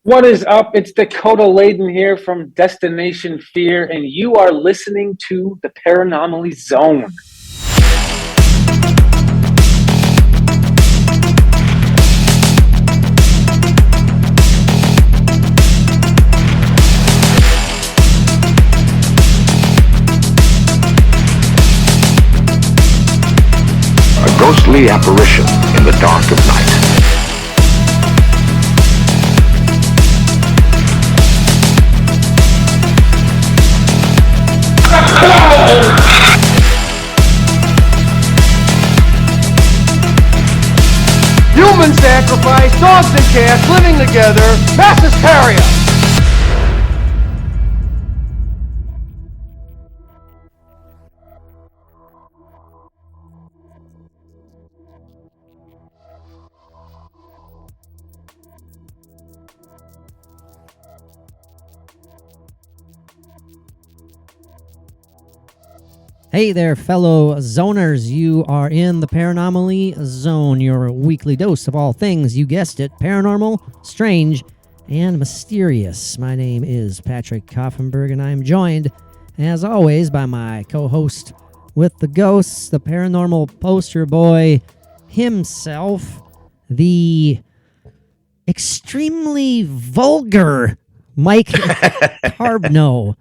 What is up? It's Dakota Layden here from Destination Fear, and you are listening to the Paranormal Zone. A ghostly apparition in the dark of night. Human sacrifice, dogs and cats living together, mass hysteria. Hey there, fellow zoners. You are in the Paranormal Zone, your weekly dose of all things, you guessed it, paranormal, strange, and mysterious. My name is Patrick Koffenberg, and I'm joined, as always, by my co-host with the ghosts, the paranormal poster boy himself, the extremely vulgar Mike Carbno.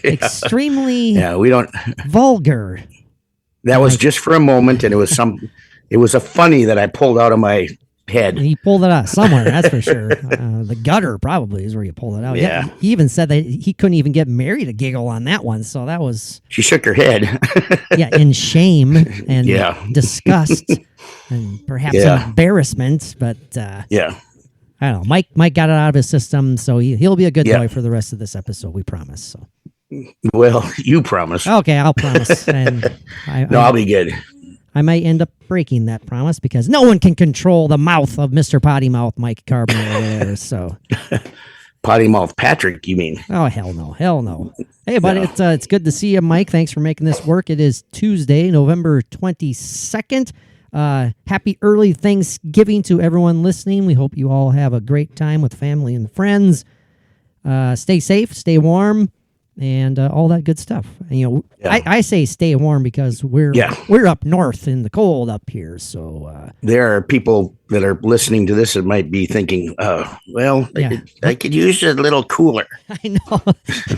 Extremely we don't vulgar. That was just for a moment, and it was a funny that I pulled out of my head. He pulled it out somewhere, that's for sure. The gutter probably is where you pulled it out. Yeah. He even said that he couldn't even get Mary to giggle on that one, so that was... She shook her head. in shame and disgust and perhaps embarrassment, but I don't know. Mike got it out of his system, so he'll be a good boy for the rest of this episode, we promise. So. Well, you promise. Okay, I'll promise. And I'll be good. I might end up breaking that promise because no one can control the mouth of Mr. Potty Mouth Mike Carbon over there. So, Potty Mouth Patrick, you mean? Oh, hell no. Hey, buddy, it's good to see you, Mike. Thanks for making this work. It is Tuesday, November 22nd. Happy early Thanksgiving to everyone listening. We hope you all have a great time with family and friends. Stay safe, stay warm, and all that good stuff. And, I say stay warm because we're up north in the cold up here. So there are people that are listening to this that might be thinking, I could use a little cooler. I know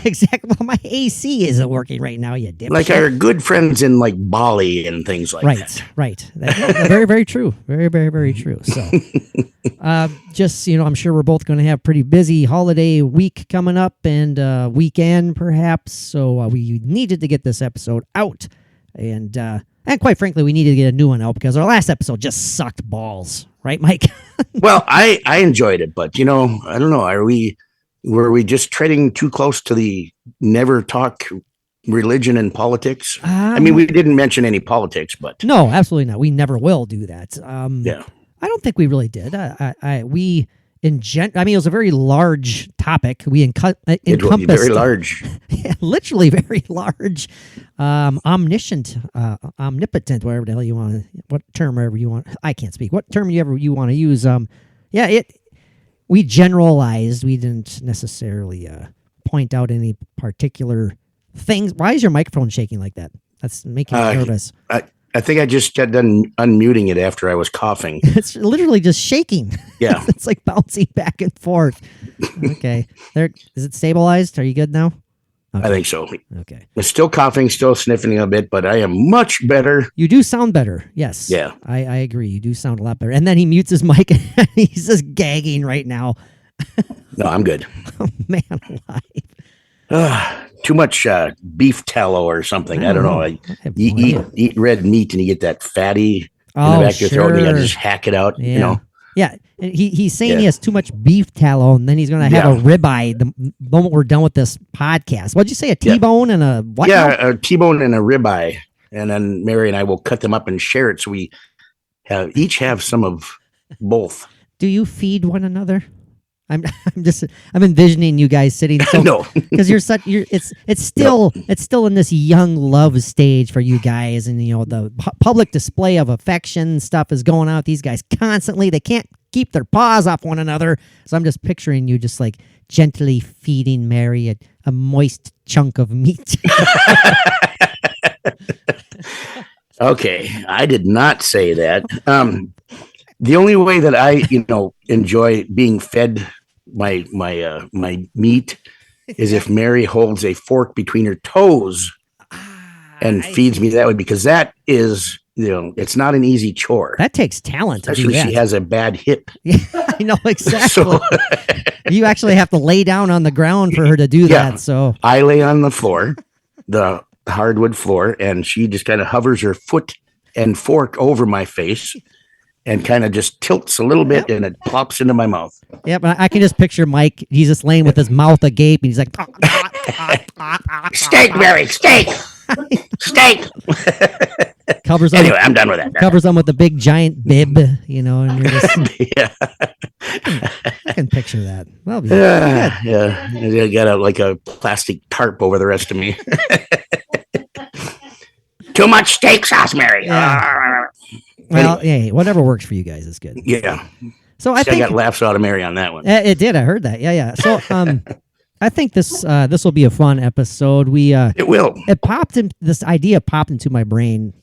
exactly. Well, my AC isn't working right now. You dipshit. Like our good friends in like Bali and things like that. Right. Very, very true. Very, very, very true. So, I'm sure we're both going to have pretty busy holiday week coming up and weekend perhaps. So we needed to get this episode out, and quite frankly, we needed to get a new one out because our last episode just sucked balls. Right, Mike? Well, I enjoyed it, but I don't know. Were we just treading too close to the never talk religion and politics? I mean, we didn't mention any politics, but no, absolutely not. We never will do that. I don't think we really did. It was a very large topic. We encompassed very large, literally very large, omniscient, omnipotent, whatever the hell you want. What term ever you want? I can't speak. What term you want to use? We generalized. We didn't necessarily point out any particular things. Why is your microphone shaking like that? That's making me nervous. I think I just got done unmuting it after I was coughing. It's literally just shaking. Yeah. It's like bouncing back and forth. Okay. Is it stabilized? Are you good now? Okay. I think so. Okay. I'm still coughing, still sniffing a bit, but I am much better. You do sound better. Yes. Yeah. I agree. You do sound a lot better. And then he mutes his mic and he's just gagging right now. No, I'm good. Oh, man alive. Too much beef tallow or something. I don't know. You eat red meat and you get that fatty in the back of your throat and you got to just hack it out, Yeah, he's saying he has too much beef tallow, and then he's going to have a ribeye the moment we're done with this podcast. What'd you say, a T-bone and a what? Yeah, a T-bone and a ribeye. And then Mary and I will cut them up and share it so we each have some of both. Do you feed one another? I'm envisioning you guys sitting so because it's still in this young love stage for you guys, and the public display of affection stuff is going on with these guys constantly. They can't keep their paws off one another. So I'm just picturing you just like gently feeding Mary a moist chunk of meat. Okay, I did not say that. The only way that I, enjoy being fed my meat is if Mary holds a fork between her toes and feeds me that way, because that is, it's not an easy chore. That takes talent. Especially if she has a bad hip. Yeah, I know exactly. So, you actually have to lay down on the ground for her to do that. So I lay on the floor, the hardwood floor, and she just kind of hovers her foot and fork over my face and kind of just tilts a little bit, and it plops into my mouth. Yeah, but I can just picture Mike. He's just laying with his mouth agape, and he's like, "Steak, Mary, steak, steak." Covers anyway, I'm done with that. Covers them with a big giant bib, and you're just. Yeah. I can picture that. Well, yeah. I got a plastic tarp over the rest of me. Too much steak sauce, Mary. Yeah. Well, anyway. Whatever works for you guys is good. Yeah. So I think I got laughs out of Mary on that one. It did. I heard that. Yeah. So I think this will be a fun episode. It will. This idea popped into my brain.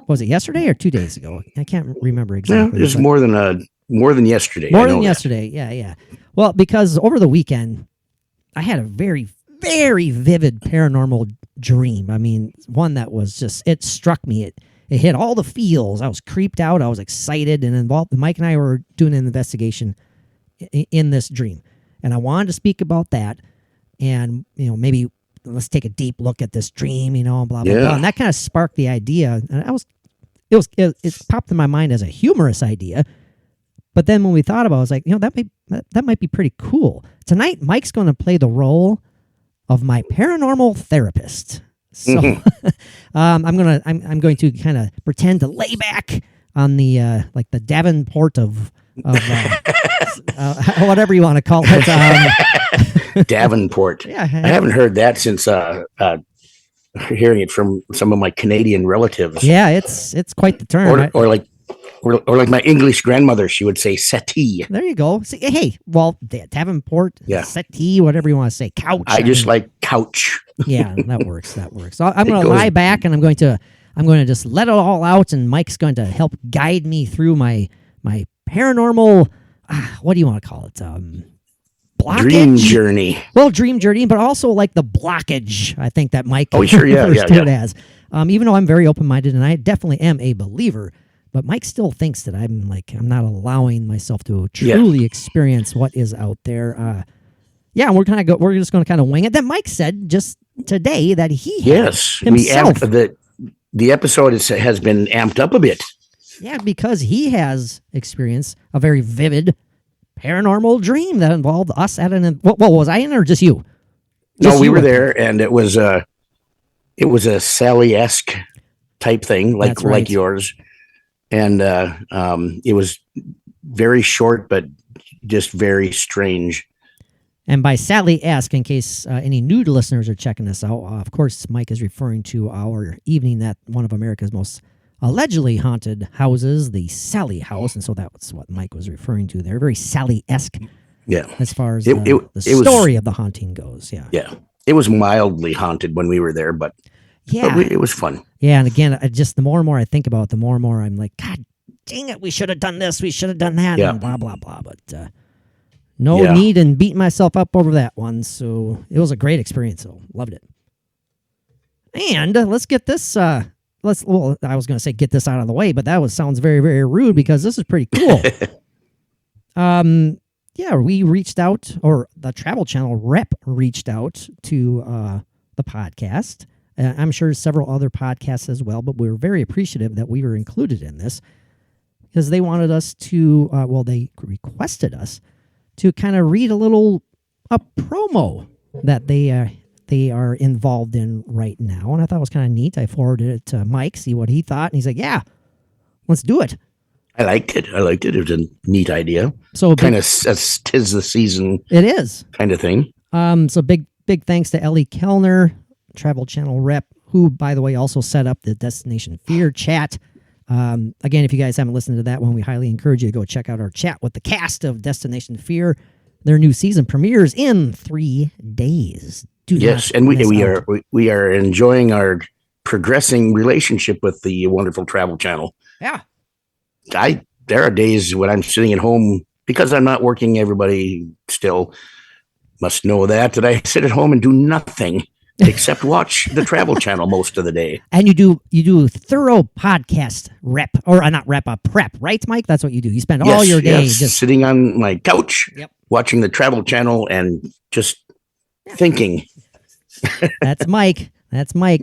Was it yesterday or 2 days ago? I can't remember exactly. It's more than yesterday. More than yesterday. Yeah. Well, because over the weekend, I had a very, very vivid paranormal dream. I mean, one that was just, it struck me. It hit all the feels. I was creeped out. I was excited and involved. Mike and I were doing an investigation in this dream. And I wanted to speak about that. And, maybe let's take a deep look at this dream, blah, blah, blah. And that kind of sparked the idea. And it popped in my mind as a humorous idea. But then when we thought about it, I was like, that might be pretty cool. Tonight, Mike's going to play the role of my paranormal therapist. So I'm going to kind of pretend to lay back on the like the Davenport of whatever you want to call it. Davenport. Yeah, I haven't heard that since hearing it from some of my Canadian relatives. Yeah, it's quite the term. Or like my English grandmother, she would say settee. There you go. See, hey, well, Davenport, settee, whatever you want to say, couch. I just like couch. Yeah, that works. So I'm going to lie back, and I'm going to just let it all out, and Mike's going to help guide me through my paranormal. What do you want to call it? Blockage? Dream journey. Well, dream journey, but also like the blockage. I think that Mike it as. Even though I'm very open-minded, and I definitely am a believer. But Mike still thinks that I'm not allowing myself to truly experience what is out there. We're just going to kind of wing it. Then Mike said just today that he himself. The episode has been amped up a bit. Yeah, because he has experienced a very vivid paranormal dream that involved us at an. What was I in, or just you? No, we were there, and it was a Sallie-esque type thing, like yours. And it was very short, but just very strange. And by Sallie-esque, in case any new listeners are checking this out, of course, Mike is referring to our evening at one of America's most allegedly haunted houses, the Sallie House. And so that's what Mike was referring to there. Very Sallie-esque. Yeah. As far as the story of the haunting goes. Yeah. Yeah. It was mildly haunted when we were there, but it was fun. Yeah, and again, the more and more I think about it, the more and more I'm like, God dang it, we should have done this, we should have done that, and blah, blah, blah. But no need in beating myself up over that one. So it was a great experience, so loved it. And let's get this, I was going to say get this out of the way, but that sounds very, very rude because this is pretty cool. We reached out, or the Travel Channel rep reached out to the podcast. I'm sure several other podcasts as well, but we were very appreciative that we were included in this because they wanted us to, they requested us to kind of read a promo that they are involved in right now. And I thought it was kind of neat. I forwarded it to Mike, see what he thought. And he's like, yeah, let's do it. I liked it. It was a neat idea. So kind of 'tis the season. It is. Kind of thing. So big thanks to Ellie Kellner, Travel Channel rep, who, by the way, also set up the Destination Fear chat. Again, if you guys haven't listened to that one, we highly encourage you to go check out our chat with the cast of Destination Fear. Their new season premieres in 3 days. Yes, and we are enjoying our progressing relationship with the wonderful Travel Channel. Yeah. There are days when I'm sitting at home because I'm not working. Everybody still must know that I sit at home and do nothing except watch the Travel Channel most of the day. And you do thorough podcast prep, right, Mike? That's what you do. You spend all your day just sitting on my couch, watching the Travel Channel and just thinking. That's Mike.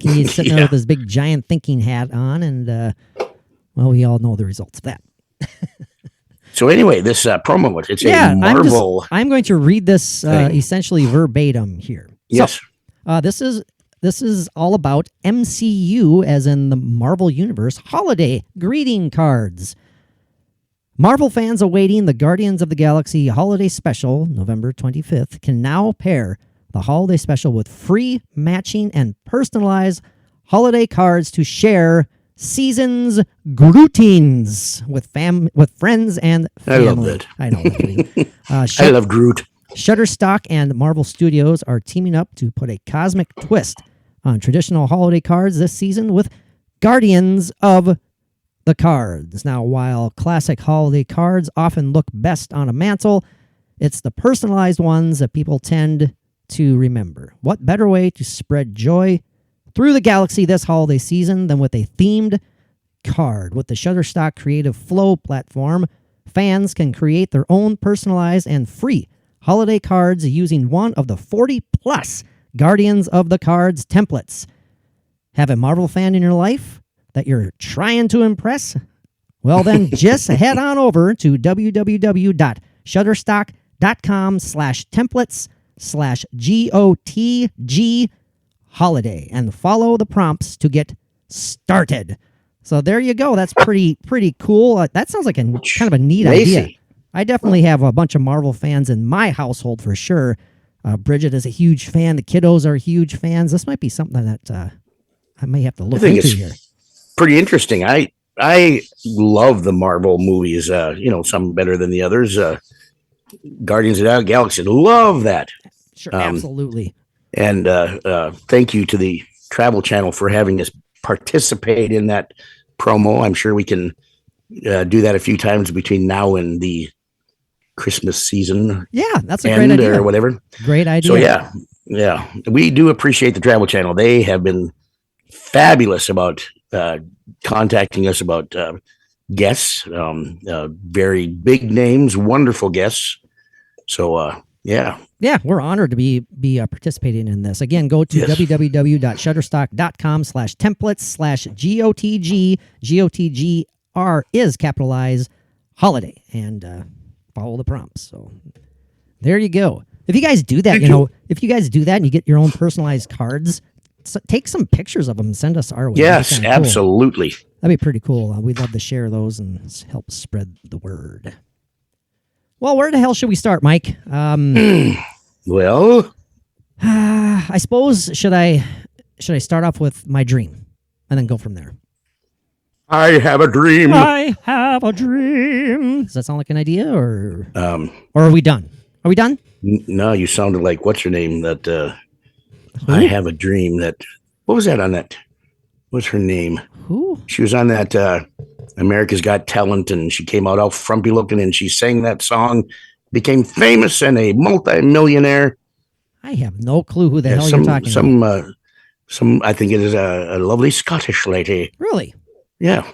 He's sitting there with his big giant thinking hat on, and we all know the results of that. So anyway, this promo, it's a Marvel. I'm going to read this essentially verbatim here. Yes. So, this is all about MCU, as in the Marvel Universe, holiday greeting cards. Marvel fans awaiting the Guardians of the Galaxy Holiday Special, November 25th, can now pair the Holiday Special with free matching and personalized holiday cards to share season's greetings with friends and family. I love that. I know. I love Groot. Shutterstock and Marvel Studios are teaming up to put a cosmic twist on traditional holiday cards this season with Guardians of the Cards. Now, while classic holiday cards often look best on a mantle, it's the personalized ones that people tend to remember. What better way to spread joy through the galaxy this holiday season than with a themed card? With the Shutterstock Creative Flow platform, fans can create their own personalized and free holiday cards using one of the 40-plus Guardians of the Cards templates. Have a Marvel fan in your life that you're trying to impress? Well, then just head on over to www.shutterstock.com/templates/GOTG holiday and follow the prompts to get started. So there you go. That's pretty cool. That sounds like kind of a neat idea. I definitely have a bunch of Marvel fans in my household for sure. Bridget is a huge fan. The kiddos are huge fans. This might be something that I may have to look into here. Pretty interesting. I love the Marvel movies. Some better than the others. Guardians of the Galaxy, love that. Sure, absolutely. And thank you to the Travel Channel for having us participate in that promo. I'm sure we can do that a few times between now and the Christmas season. Yeah, that's a great idea. Or whatever. Great idea. So yeah, we do appreciate the Travel Channel. They have been fabulous about contacting us about guests, very big names, wonderful guests. So yeah, we're honored to be participating in this. Again, go to www.shutterstock.com/templates/GOTG. GOTGR is capitalized holiday, and follow the prompts. So there you go. If you guys do that, if you guys do that and you get your own personalized cards, take some pictures of them and send us our way. Yes, absolutely. Cool. That'd be pretty cool. We'd love to share those and help spread the word. Well, where the hell should we start, Mike? Well, I suppose should I start off with my dream and then go from there? I have a dream. I have a dream. Does that sound like an idea, or are we done? Are we done? No, you sounded like what's her name? That I have a dream. That what was that on that? What's her name? Who? She was on that America's Got Talent, and she came out all frumpy looking, and she sang that song, became famous and a multi-millionaire. I have no clue who the hell you're talking about. I think it is a lovely Scottish lady. Really? Yeah.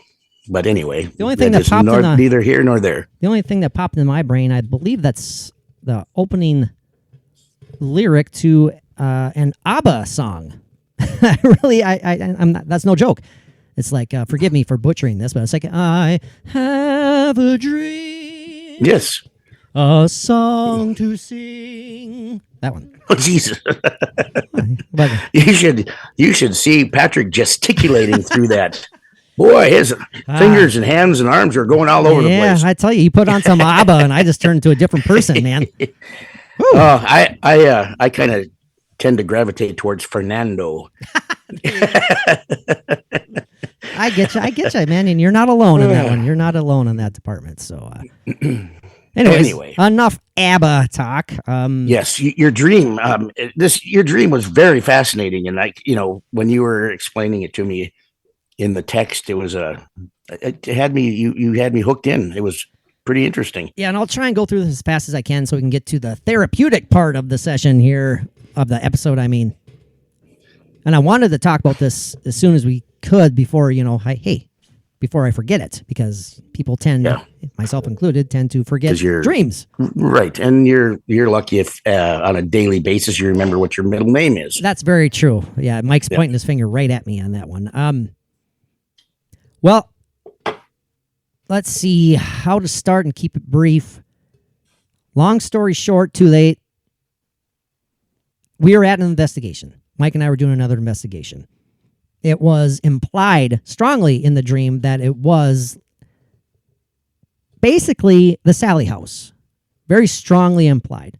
But anyway, the only thing that popped neither here nor there. The only thing that popped in my brain, I believe that's the opening lyric to an ABBA song. I'm not. That's no joke. It's like, forgive me for butchering this, but it's like, I have a dream. Yes. A song to sing. That one. Oh, Jesus. You should see Patrick gesticulating through that. Boy, his fingers and hands and arms are going all over the place. Yeah, I tell you, he put on some ABBA and I just turned into a different person, man. I kind of tend to gravitate towards Fernando. I get you, man. And you're not alone in that one. You're not alone in that department. So, anyway, enough ABBA talk. Yes, your dream. Your dream was very fascinating, and when you were explaining it to me in the text, it had me. You had me hooked in. It was pretty interesting. Yeah, and I'll try and go through this as fast as I can so we can get to the therapeutic part of the session here, of the episode, I mean. And I wanted to talk about this as soon as we could before, before I forget it, because people tend, myself included, tend to forget dreams. Right, and you're lucky if on a daily basis you remember what your middle name is. That's very true. Yeah, Mike's pointing his finger right at me on that one. Well, let's see how to start and keep it brief. Long story short, too late. We were at an investigation. Mike and I were doing another investigation. It was implied strongly in the dream that it was basically the Sallie House. Very strongly implied.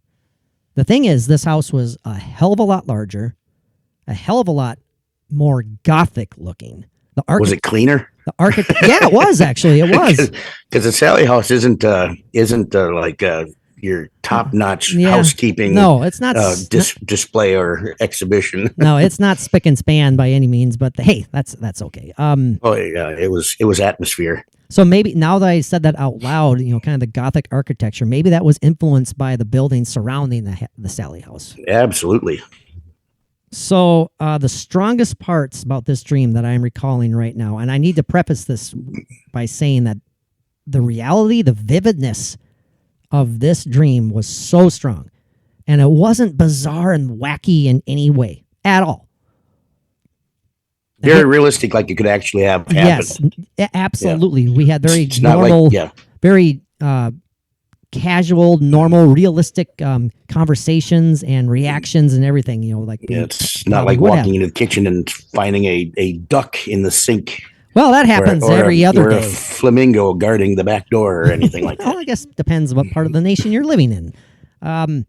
The thing is, this house was a hell of a lot larger, a hell of a lot more gothic looking. Was it cleaner? The architect, yeah, it was actually. It was, because the Sallie House isn't like your top-notch housekeeping. No, it's not display or exhibition. No, it's not spick and span by any means. But hey, that's okay. It was atmosphere. So maybe now that I said that out loud, kind of the Gothic architecture, maybe that was influenced by the buildings surrounding the Sallie House. Absolutely. So the strongest parts about this dream that I'm recalling right now, and I need to preface this by saying that the reality, the vividness of this dream was so strong, and it wasn't bizarre and wacky in any way at all. Very realistic, like it could actually have happened. Yes, absolutely. Yeah. We had very normal, very casual, normal, realistic conversations and reactions and everything. It's not like walking into the kitchen and finding a duck in the sink. Well, that happens every other day. A flamingo guarding the back door or anything like that. Well, I guess it depends what part of the nation you're living in.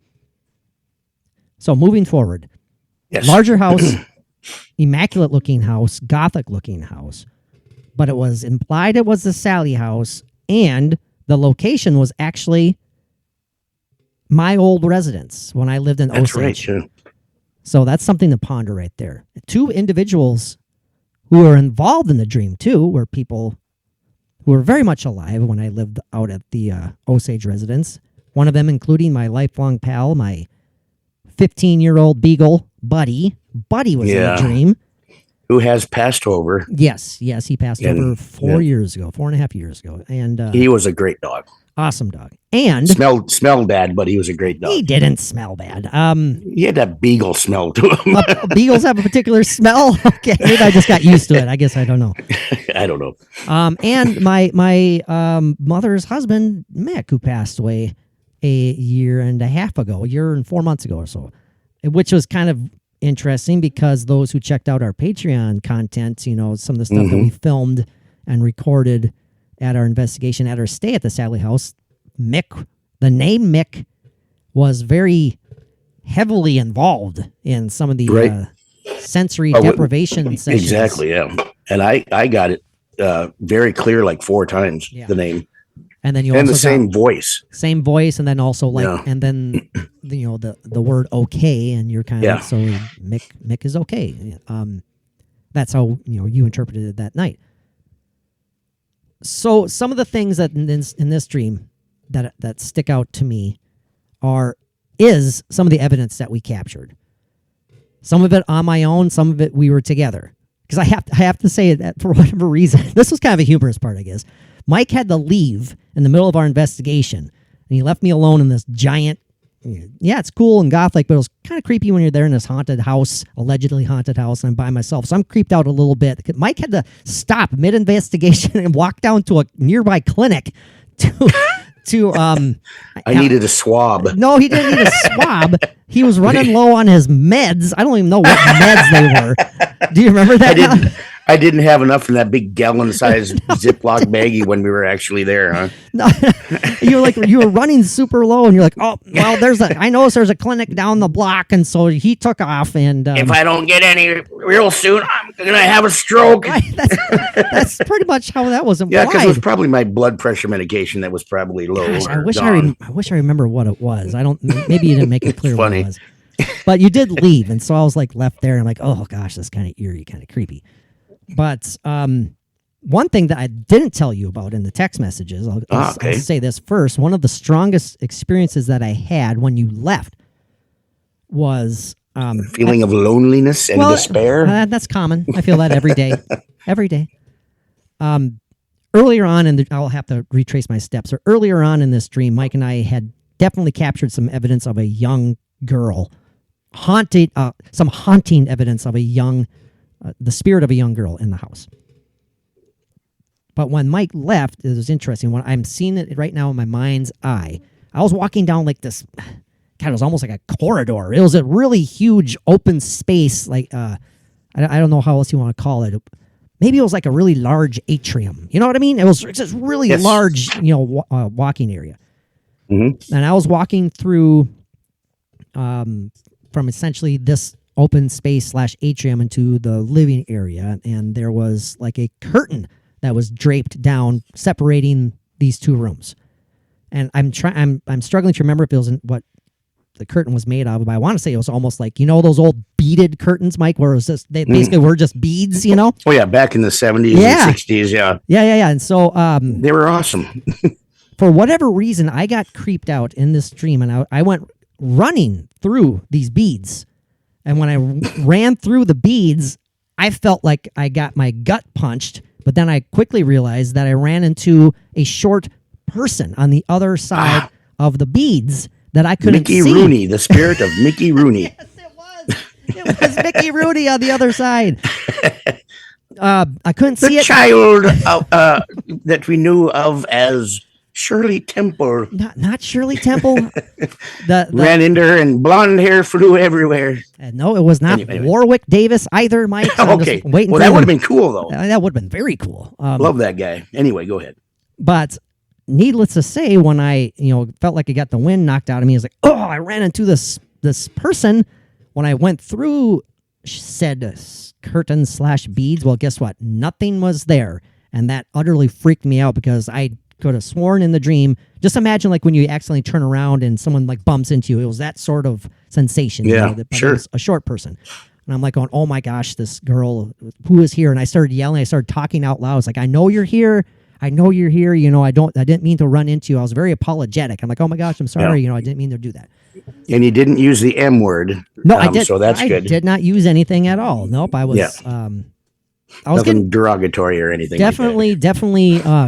So moving forward, larger house, immaculate looking house, Gothic looking house, but it was implied it was the Sallie House, and the location was actually my old residence when I lived in Osage. Right, So that's something to ponder right there. Two individuals who were involved in the dream, too, were people who were very much alive when I lived out at the Osage residence. One of them including my lifelong pal, my 15-year-old beagle, Buddy. Buddy was in the dream. Who has passed over. Yes, he passed over 4 years ago, 4.5 years ago. And he was a great dog. Awesome dog. And smelled bad, but he was a great dog. He didn't smell bad. He had that beagle smell to him. Beagles have a particular smell. Okay, maybe I just got used to it. I guess I don't know. I don't know. And my mother's husband, Mick, who passed away a year and 4 months ago or so, which was kind of interesting because those who checked out our Patreon content, some of the stuff that we filmed and recorded at our investigation, at our stay at the Sallie House, Mick, the name Mick, was very heavily involved in some of the sensory deprivation sessions. Exactly, yeah. And I got it very clear like 4 times, the name. And then the same voice. Same voice, and then also and then the word okay, and you're kind of like, so Mick is okay. That's how you interpreted it that night. So some of the things that in this dream that stick out to me is some of the evidence that we captured. Some of it on my own, some of it we were together. Because I have to say that for whatever reason, this was kind of a humorous part, I guess. Mike had to leave in the middle of our investigation, and he left me alone in this giant. Yeah, it's cool and Gothic, but it was kind of creepy when you're there in this haunted house, allegedly haunted house, and I'm by myself. So I'm creeped out a little bit. Mike had to stop mid-investigation and walk down to a nearby clinic to I needed a swab. No, he didn't need a swab. He was running low on his meds. I don't even know what meds they were. Do you remember that? I didn't have enough in that big gallon-sized Ziploc baggie when we were actually there, huh? No, you were running super low, and you're like, oh, well, I noticed there's a clinic down the block, and so he took off. And if I don't get any real soon, I'm Did I have a stroke? Right? That's pretty much how that was implied. Yeah, because it was probably my blood pressure medication that was probably low. Gosh, I wish gone. I wish I remember what it was. I don't. Maybe you didn't make it clear what Funny. it was. But you did leave, and so I was like left there, and like, oh gosh, that's kind of eerie, kind of creepy. But one thing that I didn't tell you about in the text messages, I'll say this first. One of the strongest experiences that I had when you left was feeling of loneliness and despair. That's common. I feel that every day. Every day. Earlier on, and I'll have to retrace my steps. Or earlier on in this dream, Mike and I had definitely captured some evidence of a young girl, some haunting evidence of the spirit of a young girl in the house. But when Mike left, it was interesting. When I'm seeing it right now in my mind's eye, I was walking down like this. God, it was almost like a corridor. It was a really huge open space. Like I don't know how else you want to call it. Maybe it was like a really large atrium. You know what I mean? It was just really large, walking area. Mm-hmm. And I was walking through from essentially this open space / atrium into the living area, and there was like a curtain that was draped down, separating these two rooms. And I'm struggling to remember if it was what the curtain was made of, but I want to say it was almost like, those old beaded curtains, Mike, where it was just, they basically were just beads, Oh yeah, back in the 70s and 60s, yeah. Yeah. And so they were awesome. For whatever reason, I got creeped out in this dream, and I went running through these beads. And when I ran through the beads, I felt like I got my gut punched, but then I quickly realized that I ran into a short person on the other side of the beads that I couldn't see. Mickey Rooney, the spirit of Mickey Rooney. Yes, it was. It was Mickey Rooney on the other side. I couldn't see it. The child that we knew of as Shirley Temple. Not Shirley Temple. Ran into her and blonde hair flew everywhere. No, it was not anyway. Warwick Davis either, Mike. So okay. Well, that would have been cool, though. That would have been very cool. Love that guy. Anyway, go ahead. But needless to say, when I, felt like I got the wind knocked out of me, I was like, oh, I ran into this person. When I went through said curtain / beads, well, guess what? Nothing was there. And that utterly freaked me out because I could have sworn in the dream. Just imagine like when you accidentally turn around and someone like bumps into you. It was that sort of sensation. Yeah, sure. It was a short person. And I'm like going, oh my gosh, this girl who is here. And I started yelling. I started talking out loud. I was like, I know you're here. I know you're here. I didn't mean to run into you. I was very apologetic. I'm like, oh my gosh, I'm sorry. I didn't mean to do that. And you didn't use the M word. No, I did. So that's good. I did not use anything at all. Nope. I was, I was nothing derogatory or anything. Definitely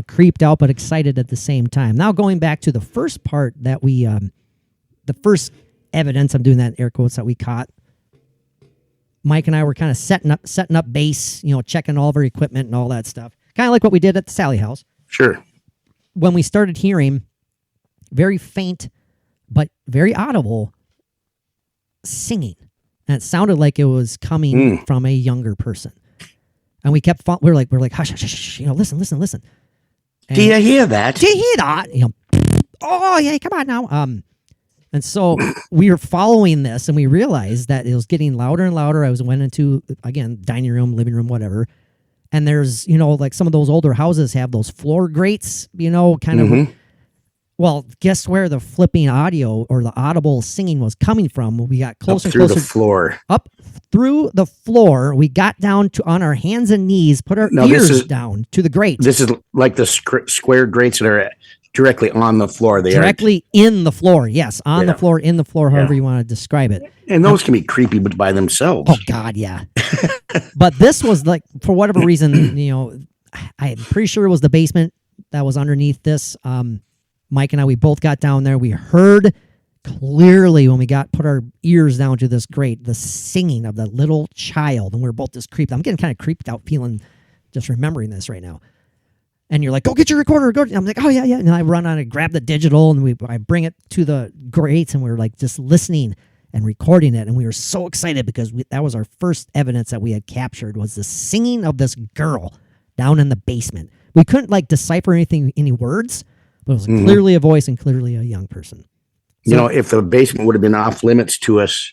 creeped out, but excited at the same time. Now going back to the first part that we, the first evidence, I'm doing that in air quotes, that we caught. Mike and I were kind of setting up base, checking all of our equipment and all that stuff. Kind of like what we did at the Sallie House. Sure. When we started hearing very faint, but very audible singing. And it sounded like it was coming from a younger person. And we kept, we're like, hush, hush, hush, listen. And do you hear that? Do you hear that? Oh yeah, come on now. And so we were following this, and we realized that it was getting louder and louder. went into, again, dining room, living room, whatever. And there's, like some of those older houses have those floor grates, kind of. Well, guess where the flipping audio or the audible singing was coming from? We got closer and closer. Up through the floor. Up through the floor. We got down on our hands and knees, put our ears down to the grate. This is like the square grates that are directly on the floor. They directly in the floor. Yes, on the floor, in the floor, however you want to describe it. And those can be creepy by themselves. Oh, God, yeah. But this was like, for whatever reason, I'm pretty sure it was the basement that was underneath this. Mike and I, we both got down there. We heard clearly when we put our ears down to this grate, the singing of the little child. And we were both just creeped. I'm getting kind of creeped out feeling, just remembering this right now. And you're like, go get your recorder. Go. I'm like, oh, yeah. And I run on and grab the digital, and I bring it to the grates, and we're like just listening and recording it. And we were so excited because that was our first evidence that we had captured, was the singing of this girl down in the basement. We couldn't decipher any words, but it was clearly a voice and clearly a young person. So, if the basement would have been off limits to us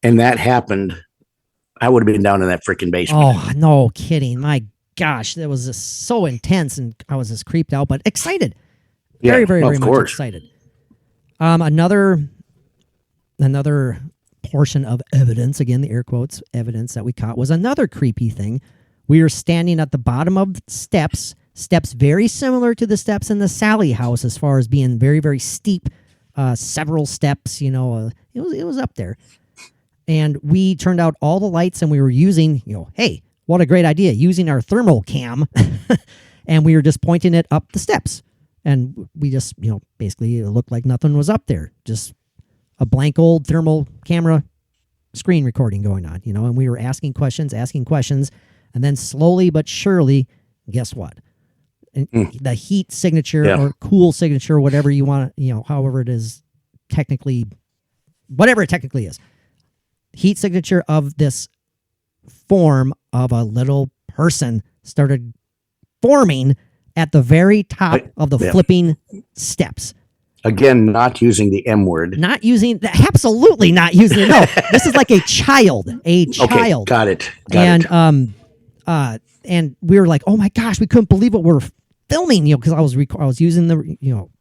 and that happened, I would have been down in that freaking basement. Oh, no kidding. My gosh, that was just so intense, and I was just creeped out, but excited. Very, very, very much excited. Another portion of evidence, again, the air quotes, evidence that we caught was another creepy thing. We were standing at the bottom of steps very similar to the steps in the Sallie house as far as being very, very steep, several steps, it was up there. And we turned out all the lights and we were using, hey, what a great idea, using our thermal cam. And we were just pointing it up the steps. And we just, basically it looked like nothing was up there. Just a blank old thermal camera screen recording going on, and we were asking questions. And then slowly but surely, guess what? The heat signature or cool signature, whatever you want, however it is technically, whatever it technically is, heat signature of this form of a little person started forming at the very top of the flipping steps. Again, not using the M word. Absolutely not using it. No, this is like a child. Okay, got it. And we were like, oh my gosh, we couldn't believe what we're filming, because I was using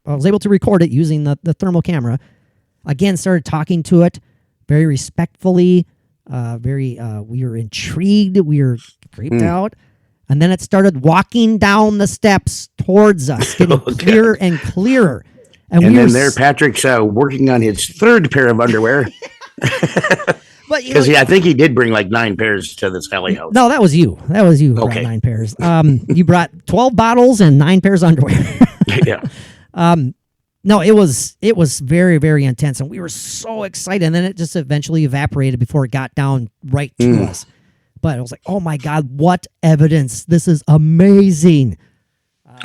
I was able to record it using the thermal camera. Again, started talking to it very respectfully. We were intrigued. We were creeped out. And then it started walking down the steps towards us, getting clearer and clearer. And then Patrick's working on his third pair of underwear. Because I think he did bring like 9 pairs to the Sallie house. No, that was you. Who brought 9 pairs. You brought 12 bottles and 9 pairs of underwear. Yeah. No, it was very, very intense, and we were so excited. And then it just eventually evaporated before it got down right to us. But I was like, oh my God, what evidence! This is amazing.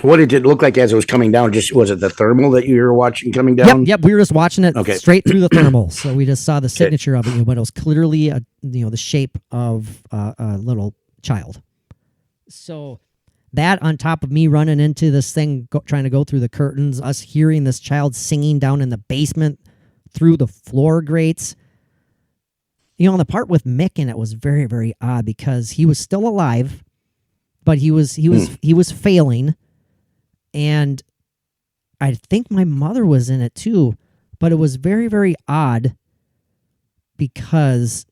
What did it look like as it was coming down? Was it the thermal that you were watching coming down? Yep. We were just watching it straight through the thermal. So we just saw the signature of it, but it was clearly the shape of a little child. So that on top of me running into this thing, trying to go through the curtains, us hearing this child singing down in the basement through the floor grates. The part with Mick in it was very, very odd because he was still alive, but he was failing. And I think my mother was in it too, but it was very, very odd because,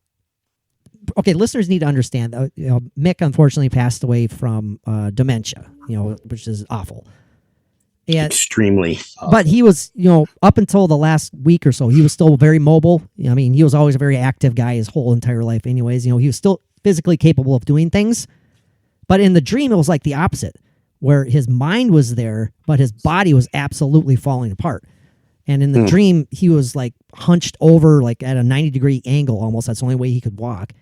listeners need to understand that Mick unfortunately passed away from dementia, which is awful. And, extremely awful. But he was, up until the last week or so, he was still very mobile. I mean, he was always a very active guy his whole entire life anyways. He was still physically capable of doing things. But in the dream, it was like the opposite, where his mind was there, but his body was absolutely falling apart. And in the dream, he was like hunched over, like at a 90-degree angle almost. That's the only way he could walk.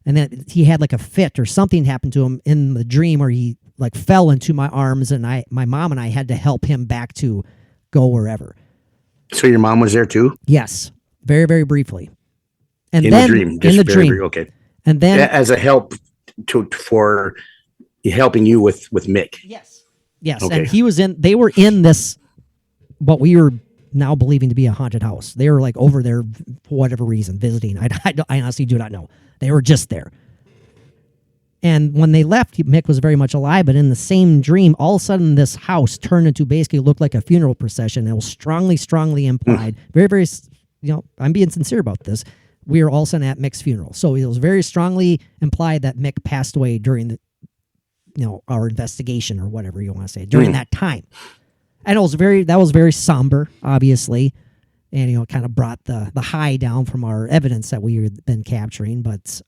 And then he had like a fit or something happened to him in the dream where he like fell into my arms, and my mom and I had to help him back to go wherever. So your mom was there too? Yes. Very, very briefly. And in then the dream. Okay. And then as a help for helping you with Mick. Yes. Yes. Okay. And they were in this, what we were now believing to be a haunted house. They were like over there for whatever reason, visiting. I honestly do not know. They were just there. And when they left, Mick was very much alive, but in the same dream, all of a sudden this house turned into basically looked like a funeral procession. It was strongly, strongly implied. Very, very, I'm being sincere about this. We were all of a sudden at Mick's funeral. So it was very strongly implied that Mick passed away during the, our investigation or whatever you want to say, during that time. And that was very somber, obviously. And, kind of brought the high down from our evidence that we had been capturing. But,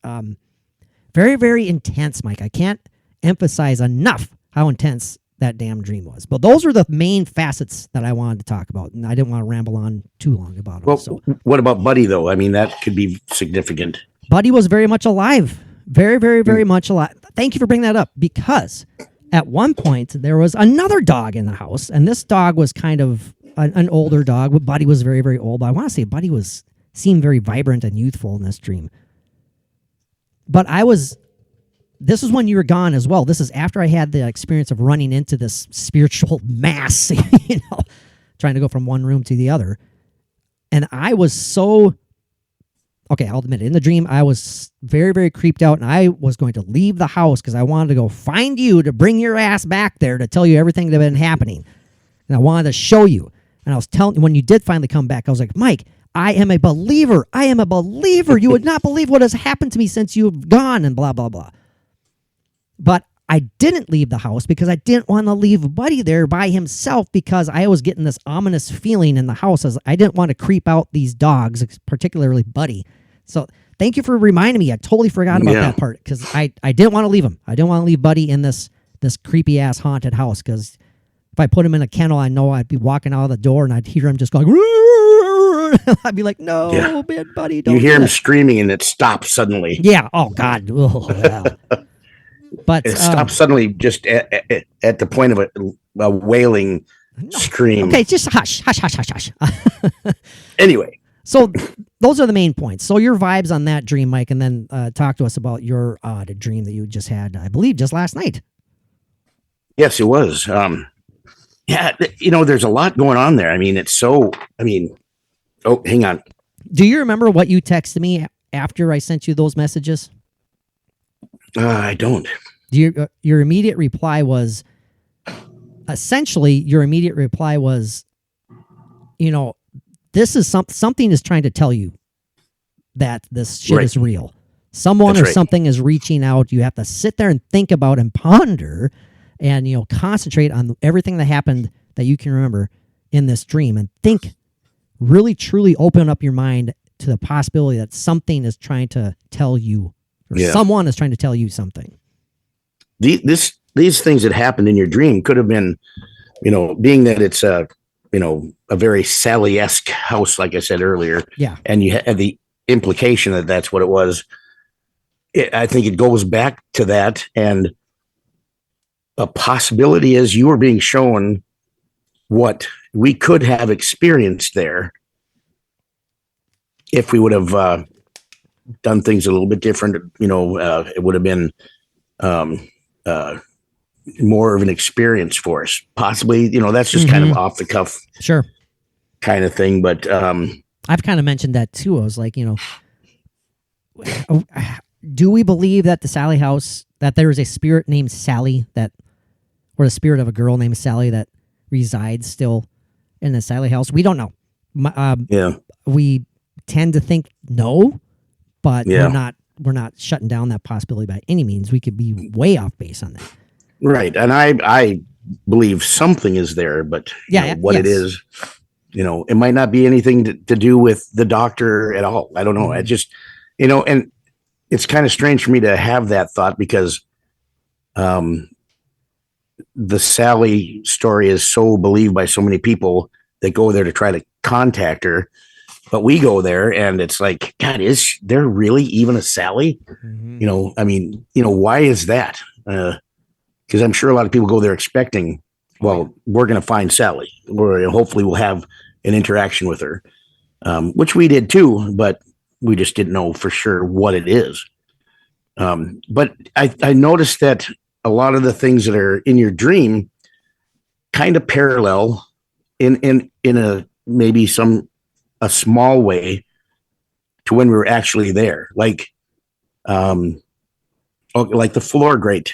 very, very intense, Mike. I can't emphasize enough how intense that damn dream was. But those are the main facets that I wanted to talk about, and I didn't want to ramble on too long about it. Well, what about Buddy, though? I mean, that could be significant. Buddy was very much alive. Very, very, very much alive. Thank you for bringing that up, because at one point there was another dog in the house, and this dog was kind of an older dog. Buddy was very, very old, but I want to say Buddy seemed very vibrant and youthful in this dream. But this is when you were gone as well. This is after I had the experience of running into this spiritual mass, trying to go from one room to the other. And I was so okay, I'll admit it. In the dream, I was very, very creeped out, and I was going to leave the house because I wanted to go find you to bring your ass back there to tell you everything that had been happening. And I wanted to show you. And I was telling, when you did finally come back, I was like, Mike, I am a believer. I am a believer. You would not believe what has happened to me since you've gone, and blah, blah, blah. But I didn't leave the house because I didn't want to leave Buddy there by himself, because I was getting this ominous feeling in the house as I didn't want to creep out these dogs, particularly Buddy. So thank you for reminding me. I totally forgot about that part, because I didn't want to leave him. I didn't want to leave Buddy in this creepy ass haunted house, because if I put him in a kennel, I know I'd be walking out of the door and I'd hear him just going, I'd be like, no, man, Buddy, don't. You hear him screaming and it stops suddenly. Yeah. Oh God. Oh, yeah. But it stops suddenly, just at the point of a wailing scream. Okay, just hush. Anyway. So those are the main points. So your vibes on that dream, Mike, and then talk to us about your odd dream that you just had, I believe, just last night. Yes, it was. There's a lot going on there. I mean, hang on. Do you remember what you texted me after I sent you those messages? I don't. Your immediate reply was, essentially, this is something is trying to tell you that this shit is real. Someone or something is reaching out. You have to sit there and think about and ponder and, concentrate on everything that happened that you can remember in this dream, and think, really, truly open up your mind to the possibility that something is trying to tell you, or someone is trying to tell you something. These things that happened in your dream could have been, being that it's a very Sallie-esque house, like I said earlier. Yeah. And you had the implication that that's what it was. I think it goes back to that. And a possibility is you were being shown what we could have experienced there if we would have done things a little bit different. It would have been more of an experience for us. Possibly, that's just kind of off the cuff, sure, kind of thing. But I've kind of mentioned that too. I was like, do we believe that the Sallie House, that there is a spirit named Sallie, or the spirit of a girl named Sallie that resides still in the Sallie House? We don't know. We tend to think no, but we're not shutting down that possibility by any means. We could be way off base on that. Right. And I believe something is there, but what it is, it might not be anything to do with the doctor at all. I don't know. I just, and it's kind of strange for me to have that thought, because the Sallie story is so believed by so many people that go there to try to contact her. But we go there and it's like, God, is there really even a Sallie? Why is that? Because I'm sure a lot of people go there expecting, well, we're going to find Sallie, or hopefully we'll have an interaction with her, which we did too, but we just didn't know for sure what it is. But I noticed that a lot of the things that are in your dream kind of parallel in a maybe a small way to when we were actually there, like the floor grate,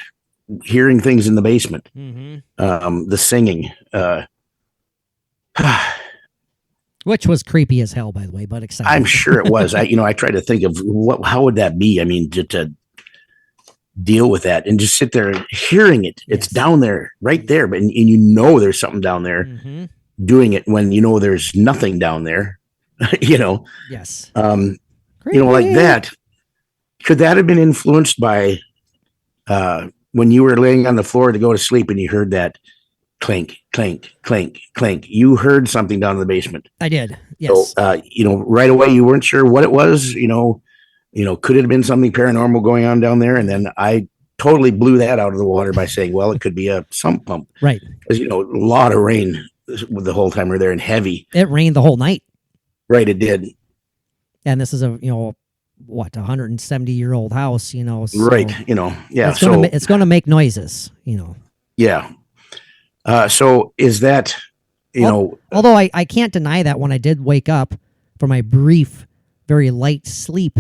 hearing things in the basement, the singing, which was creepy as hell, by the way, but exciting. I'm sure it was. I try to think of how would that be? I mean, to deal with that and just sit there hearing it. It's down there, right there, but and there's something down there doing it when there's nothing down there. Yes. Like that. Could that have been influenced by when you were laying on the floor to go to sleep and you heard that clink, clink, clink, clink? You heard something down in the basement. I did. Yes. So, right away you weren't sure what it was. Could it have been something paranormal going on down there? And then I totally blew that out of the water by saying, well, it could be a sump pump. Right. Because, a lot of rain the whole time we were there, and heavy. It rained the whole night. Right, it did. And this is a 170-year-old house, so right, yeah. It's going to make noises, Yeah. So is that, although I can't deny that when I did wake up for my brief very light sleep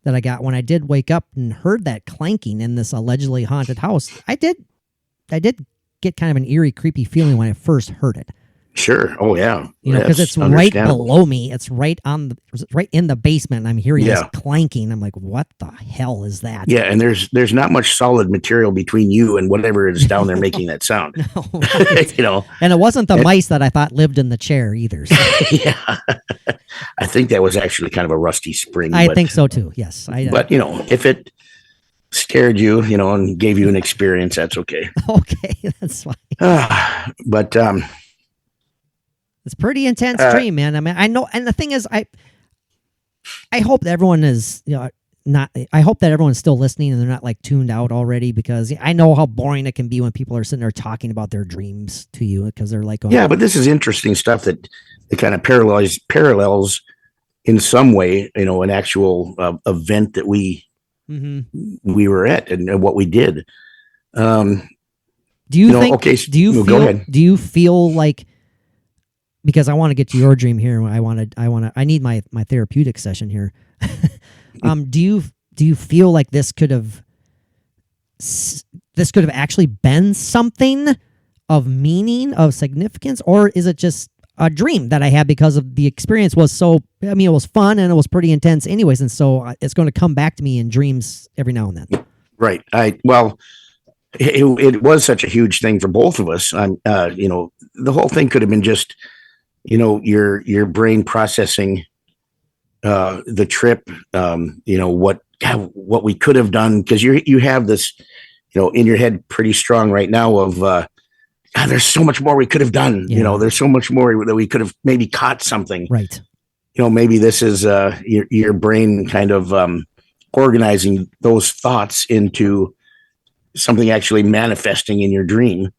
that I got, when I did wake up and heard that clanking in this allegedly haunted house, I did get kind of an eerie, creepy feeling when I first heard it. Sure. Oh yeah. Because it's right understandable. below me. It's right in the basement. And I'm hearing this Yeah. clanking. I'm like, what the hell is that? Yeah, and there's not much solid material between you and whatever is down there making that sound. No, right. You know. And it wasn't the mice that I thought lived in the chair either. So. Yeah. I think that was actually kind of a rusty spring. I think so too. Yes. But you know, if it scared you, you know, and gave you an experience, that's okay. Okay, that's fine. But It's a pretty intense dream, man. I mean, I know, and the thing is, I hope that everyone is, I hope that everyone's still listening and they're not like tuned out already, because I know how boring it can be when people are sitting there talking about their dreams to you, because they're like, yeah, but this is interesting stuff that kind of parallels in some way, you know, an actual event that we were at and what we did. Do you think? Okay, do you feel? go ahead. Do you feel like? Because I want to get to your dream here. I need my therapeutic session here. Do you feel like this could have actually been something of meaning, of significance, or is it just a dream that I had because of the experience was so, I mean, it was fun and it was pretty intense anyways, and so it's going to come back to me in dreams every now and then. Right. It was such a huge thing for both of us. You know, the whole thing could have been just, you know, your brain processing the trip, you know, what we could have done, because you have this, you know, in your head pretty strong right now of there's so much more we could have done. Yeah. You know, there's so much more that we could have maybe caught something. Right. You know, maybe this is your brain kind of organizing those thoughts into something actually manifesting in your dream.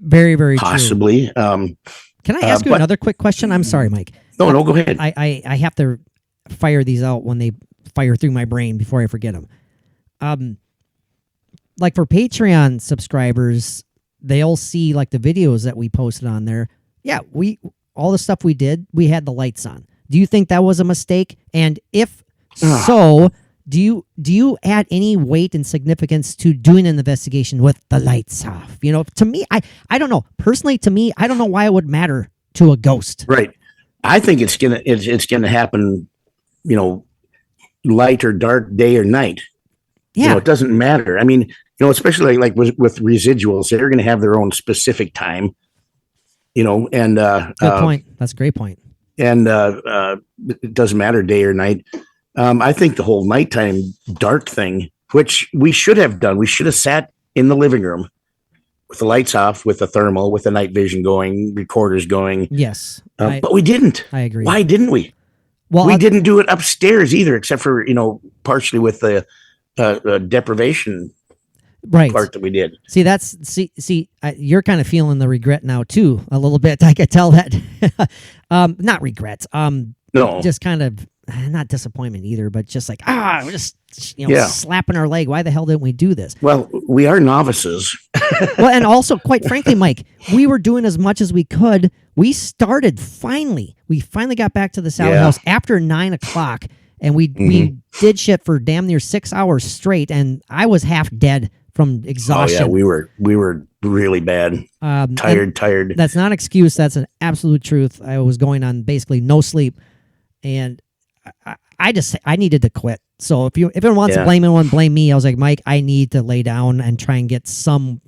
Very, very possibly. True. Can I ask you another quick question? I'm sorry, Mike. No, go ahead. I have to fire these out when they fire through my brain before I forget them. Like for Patreon subscribers, they'll see like the videos that we posted on there. Yeah, all the stuff we did, we had the lights on. Do you think that was a mistake? And if so, do you add any weight and significance to doing an investigation with the lights off? You know, to me, I don't know. Personally, to me, I don't know why it would matter to a ghost. Right. I think it's gonna happen, you know, light or dark, day or night. Yeah. You know, it doesn't matter. I mean, you know, especially like with residuals, they're going to have their own specific time, you know, and good point. That's a great point. And it doesn't matter day or night. I think the whole nighttime dark thing, which we should have done, we should have sat in the living room with the lights off, with the thermal, with the night vision going, recorders going. Yes. But we didn't. I agree. Why didn't we? Well, we didn't do it upstairs either, except for, you know, partially with the deprivation part that we did. See, you're kind of feeling the regret now too, a little bit. I could tell that. Not regrets. No, just kind of not disappointment either, but just like we're just slapping our leg. Why the hell didn't we do this? Well, we are novices. Well, and also, quite frankly, Mike, we were doing as much as we could. We finally got back to the Sallie House after 9 o'clock. And we did shit for damn near 6 hours straight, and I was half dead from exhaustion. Oh yeah, we were really bad. Tired. That's not an excuse. That's an absolute truth. I was going on basically no sleep, and I needed to quit. So if anyone wants to blame anyone, blame me. I was like, Mike, I need to lay down and try and get some,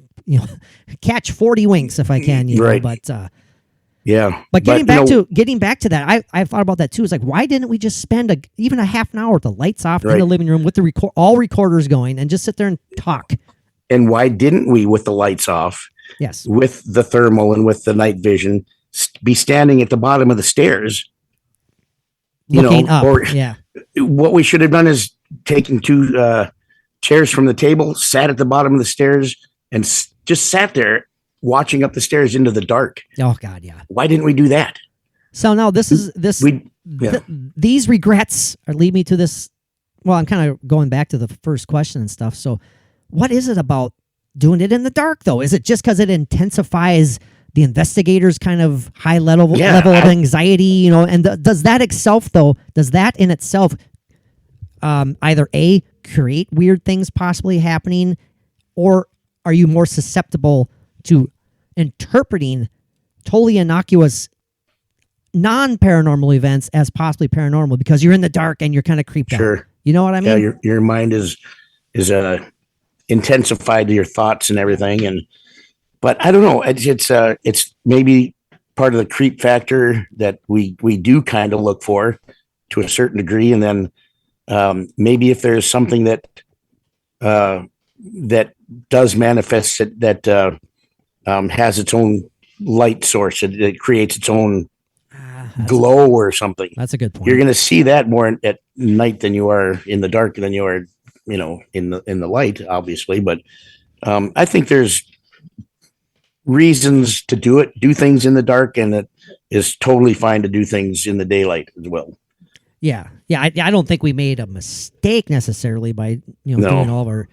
catch 40 winks if I can. Right. But yeah. But getting back to that, I thought about that too. It's like, why didn't we just spend even a half an hour with the lights off in the living room with the all recorders going and just sit there and talk? And why didn't we, with the lights off, yes, with the thermal and with the night vision, be standing at the bottom of the stairs, looking up? Or what we should have done is taken 2 chairs from the table, sat at the bottom of the stairs, and just sat there watching up the stairs into the dark. Oh God, yeah. Why didn't we do that? So now these regrets lead me to this. Well, I'm kind of going back to the first question and stuff. So what is it about doing it in the dark though? Is it just because it intensifies the investigators kind of high level Yeah, level of anxiety, you know, and does that in itself either A, create weird things possibly happening, or are you more susceptible to interpreting totally innocuous non-paranormal events as possibly paranormal because you're in the dark and you're kind of creeped Sure. out? You know what I mean? Yeah, your mind is intensified to your thoughts and everything, but I don't know. It's maybe part of the creep factor that we do kind of look for to a certain degree, and then maybe if there's something that does manifest that has its own light source, it creates its own glow or something. That's a good point. You're going to see that more at night than you are in the dark than you are, you know, in the light, obviously. But I think there's reasons to do things in the dark, and it is totally fine to do things in the daylight as well. Yeah. I don't think we made a mistake necessarily by doing all of our,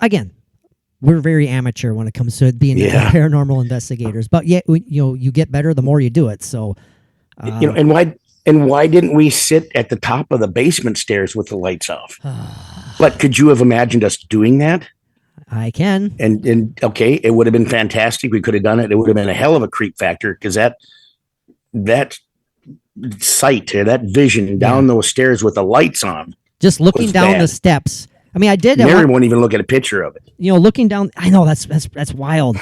again, we're very amateur when it comes to being paranormal investigators. But yet, you get better the more you do it. So, and why didn't we sit at the top of the basement stairs with the lights off? But could you have imagined us doing that? I can. And okay, it would have been fantastic. We could have done it. It would have been a hell of a creep factor because that sight or that vision down those stairs with the lights on, just looking down the steps. I mean, I did. Mary won't even look at a picture of it. Looking down. I know that's wild.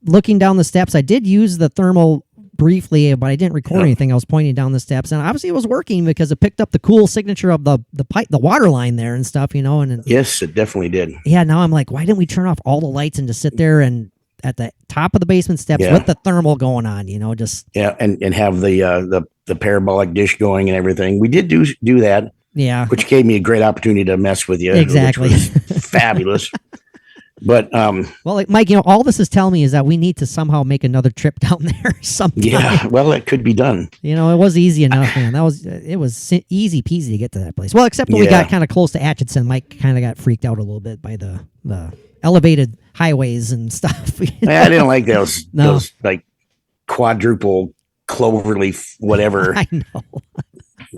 Looking down the steps. I did use the thermal briefly, but I didn't record anything. I was pointing down the steps, and obviously it was working because it picked up the cool signature of the pipe, the water line there and stuff. And yes, it definitely did. Yeah. Now I'm like, why didn't we turn off all the lights and just sit there and at the top of the basement steps with the thermal going on? Just and have the parabolic dish going and everything. We did do that. Yeah. Which gave me a great opportunity to mess with you. Exactly. Which was fabulous. But well, like Mike, all this is telling me is that we need to somehow make another trip down there sometime. Yeah, well, it could be done. It was easy enough, man. It was easy peasy to get to that place. Well, except when we got kind of close to Atchison, Mike kind of got freaked out a little bit by the elevated highways and stuff. I didn't like those like quadruple cloverleaf whatever. I know.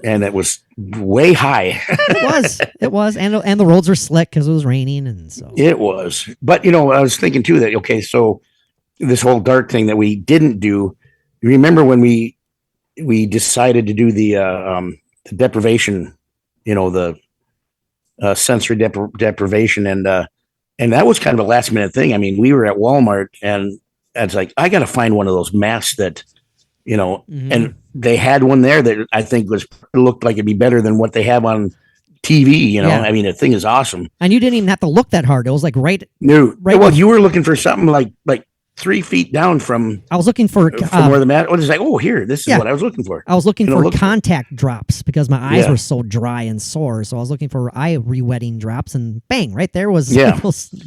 And it was way high. It was, and the roads were slick because it was raining, and so it was. But I was thinking too that so this whole dark thing that we didn't do. You remember when we decided to do the deprivation, the sensory deprivation, and that was kind of a last minute thing. I mean, we were at Walmart, and it's like I got to find one of those masks that, and they had one there that I think looked like it'd be better than what they have on TV. I mean, the thing is awesome. And you didn't even have to look that hard. It was like right. Well, you were looking for something like 3 feet down from. I was looking for where the mat. It's like, here, this is what I was looking for. I was looking for contact drops because my eyes were so dry and sore. So I was looking for eye re-wetting drops, and bang, right there was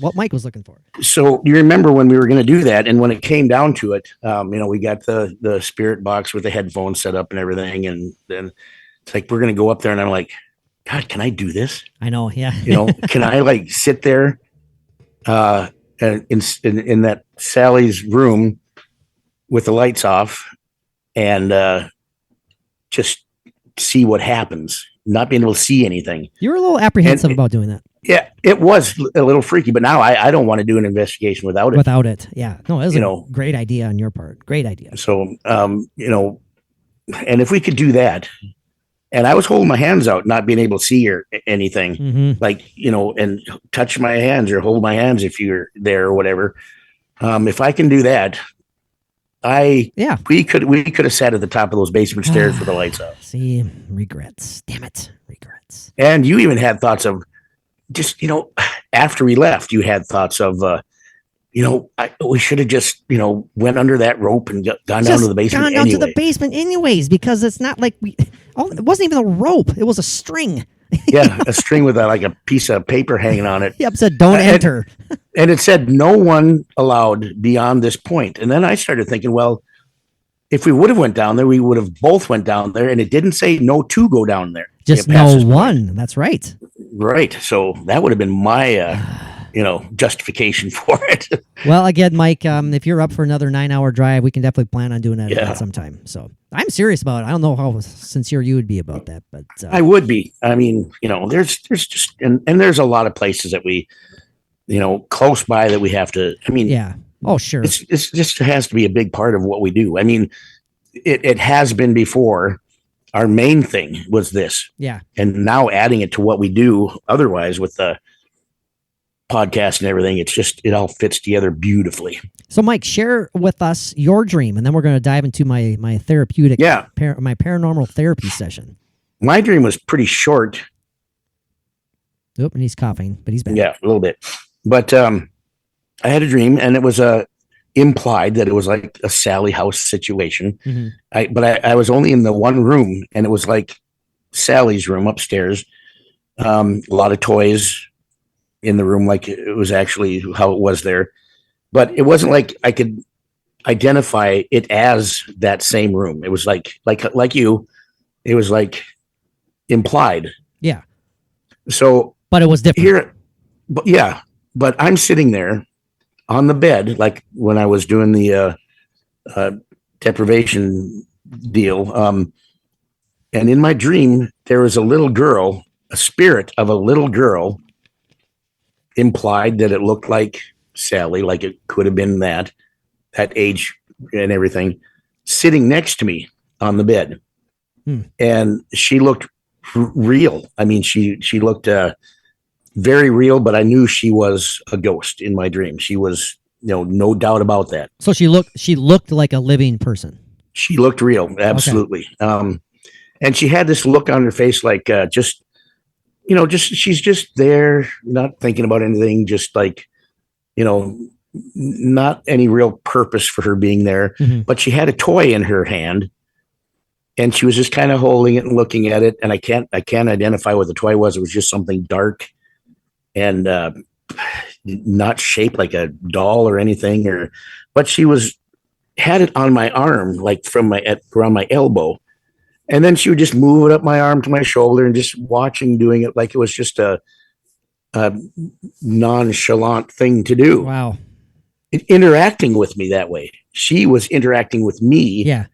what Mike was looking for. So you remember when we were going to do that, and when it came down to it, we got the spirit box with the headphones set up and everything, and then it's like we're going to go up there, and I'm like, God, can I do this? I know, yeah. Can I sit there? In that Sallie's room with the lights off and just see what happens, not being able to see anything. You were a little apprehensive about doing that. Yeah, it was a little freaky, but now I don't want to do an investigation without it. Without it, yeah. No, it was a great idea on your part. Great idea. So, and if we could do that, and I was holding my hands out, not being able to see or anything, and touch my hands or hold my hands if you're there or whatever. If I can do that, we could have sat at the top of those basement stairs with the lights off. See, regrets. Damn it, regrets. And you even had thoughts of just, after we left, you had thoughts of, we should have just, went under that rope and gone down to the basement. Gone down to the basement anyways, because it's not like it wasn't even a rope. It was a string. Yeah, a string with a piece of paper hanging on it. Yep, said don't enter. And it said no one allowed beyond this point. And then I started thinking, well, if we would have went down there, we would have both went down there, and it didn't say no to go down there. Just no one. That's right. Right. So that would have been my justification for it. Well, again, Mike, if you're up for another 9-hour drive, we can definitely plan on doing that again sometime. So I'm serious about it. I don't know how sincere you would be about that, but I would be. I mean, there's just and there's a lot of places that we, close by that we have to. I mean, yeah. Oh, sure. It's just has to be a big part of what we do. I mean, it has been before. Our main thing was this. Yeah. And now adding it to what we do otherwise with the podcast and everything, it all fits together beautifully. So, Mike, share with us your dream, and then we're going to dive into my therapeutic, my paranormal therapy session. My dream was pretty short. Oop, and he's coughing, but he's back. Yeah, a little bit. But I had a dream, and it was implied that it was like a Sallie House situation. Mm-hmm. But I was only in the one room, and it was like Sallie's room upstairs. A lot of toys in the room, like it was actually how it was there. But it wasn't like I could identify it as that same room. It was like you, it was like implied. Yeah. So, but it was different but I'm sitting there on the bed, like when I was doing the deprivation deal. And in my dream, there was a little girl, a spirit of a little girl, implied that it looked like Sallie, like it could have been that age and everything, sitting next to me on the bed. And she looked real. I mean, she looked very real, but I knew she was a ghost in my dream. She was, no doubt about that. So she looked like a living person. She looked real. Absolutely. Okay. And she had this look on her face, like, she's just there, not thinking about anything, just like, not any real purpose for her being there. Mm-hmm. But she had a toy in her hand, and she was just kind of holding it and looking at it. And I can't identify what the toy was. It was just something dark and not shaped like a doll or anything. But she had it on my arm, like around my elbow. And then she would just move it up my arm to my shoulder and just doing it like it was just a nonchalant thing to do. Wow. Interacting with me that way. She was interacting with me. Yeah.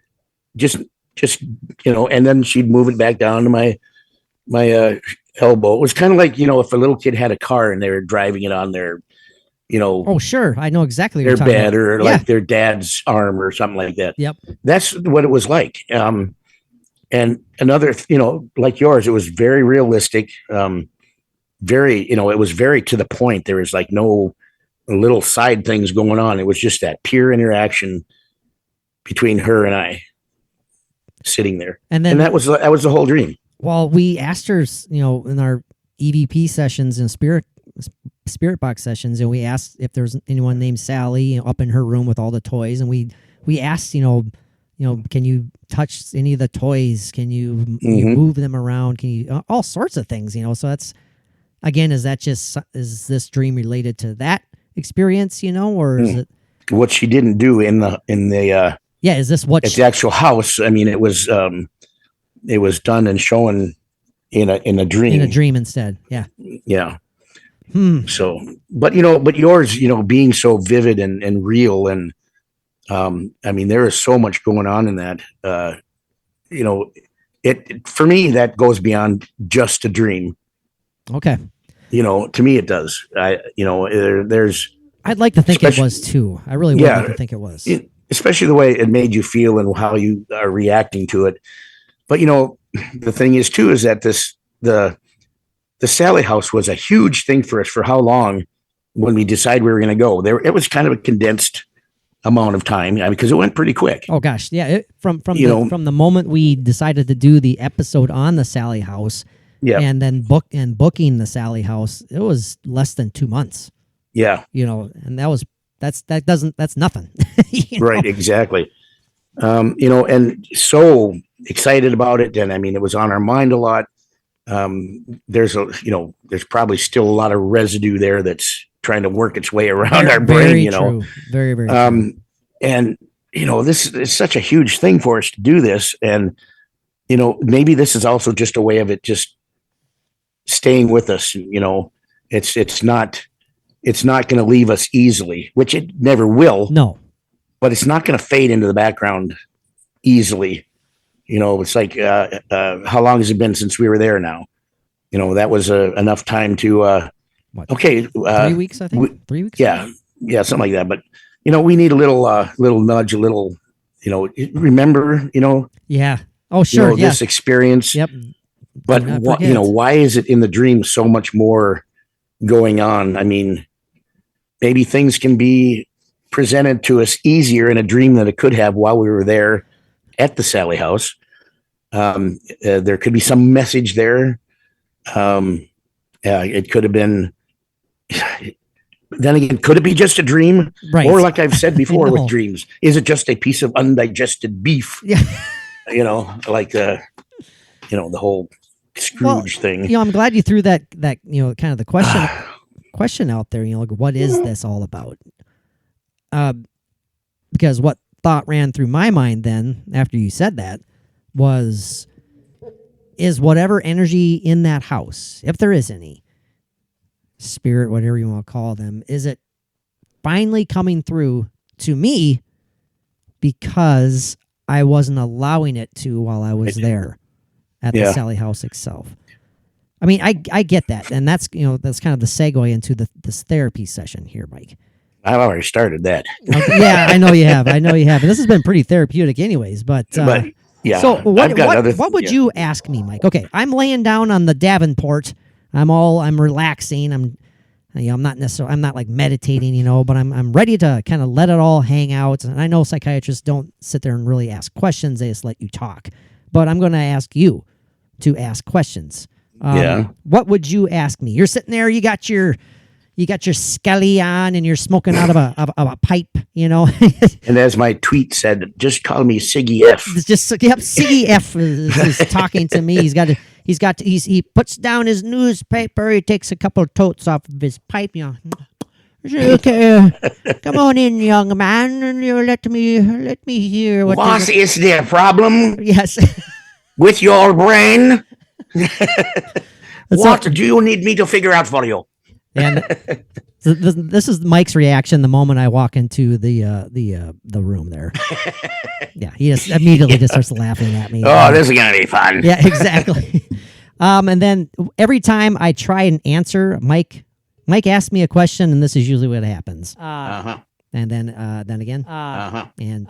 Just, and then she'd move it back down to my elbow. It was kind of like, if a little kid had a car and they were driving it on their, oh, sure. I know exactly their what you're bed or about. like their dad's arm or something like that. Yep. That's what it was like. And another, like yours, it was very realistic, very, it was very to the point. There was like no little side things going on. It was just that pure interaction between her and I sitting there. And that was the whole dream. Well, we asked her, in our EVP sessions and spirit box sessions, and we asked if there's anyone named Sallie up in her room with all the toys. And we asked, can you touch any of the toys? Can you move them around? Can you all sorts of things? So that's, again, is this dream related to that experience? Or is it what she didn't do in the is this what at the actual house? I mean, it was done and shown in a dream. In a dream instead, yeah. Yeah. So, but yours, being so vivid and real and. I mean, there is so much going on in that, it for me, that goes beyond just a dream. Okay. To me, it does. There's, I'd like to think it was too. I really would like to think it was, especially the way it made you feel and how you are reacting to it. But, the thing is too, is that the Sallie House was a huge thing for us for how long when we decided we were going to go there. It was kind of a condensed amount of time because it went pretty quick. Oh gosh, yeah. From the moment we decided to do the episode on the Sallie House, and then booking the Sallie House, it was less than 2 months. Yeah, and that's nothing. Right, exactly. And so excited about it, and I mean, it was on our mind a lot. There's probably still a lot of residue there that's trying to work its way around our brain, true. Very, very true. And, this is such a huge thing for us to do this. And, maybe this is also just a way of it just staying with us. It's not it's not going to leave us easily, which it never will. No. But it's not going to fade into the background easily. It's like, how long has it been since we were there now? That was enough time to, What? okay. 3 weeks, I think. 3 weeks? Yeah. Yeah. Something like that. But, we need a little nudge, a little, remember, Yeah. Oh, sure. this experience. Yep. But, why is it in the dream so much more going on? I mean, maybe things can be presented to us easier in a dream than it could have while we were there at the Sallie House. There could be some message there. It could have been, then again, could it be just a dream? Right. Or like I've said before with dreams, is it just a piece of undigested beef? Yeah. Like the whole Scrooge thing. I'm glad you threw that kind of the question out there. Like, what is this all about? Because what thought ran through my mind then after you said that is whatever energy in that house, if there is any spirit, whatever you want to call them, is it finally coming through to me because I wasn't allowing it to while I was there at the Sallie House itself? I mean, I get that, and that's that's kind of the segue into this therapy session here, Mike. I've already started that. Yeah, I know you have. And this has been pretty therapeutic, anyways. But yeah. So what would you ask me, Mike? Okay, I'm laying down on the Davenport. I'm relaxing. I'm not like meditating, but I'm ready to kind of let it all hang out. And I know psychiatrists don't sit there and really ask questions; they just let you talk. But I'm going to ask you to ask questions. What would you ask me? You're sitting there. You got your skelly on, and you're smoking out of a pipe. And as my tweet said, just call me Siggy F. It's just Siggy F is talking to me. He puts down his newspaper. He takes a couple of totes off of his pipe. Okay, come on in, young man, and let me hear what. What is there a problem? Yes. With your brain? What do you need me to figure out for you? And this is Mike's reaction the moment I walk into the room there. Yeah, he just immediately just starts laughing at me. Oh, this is gonna be fun. Yeah, exactly. And then every time I try and answer, Mike asks me a question, and this is usually what happens. And then again. And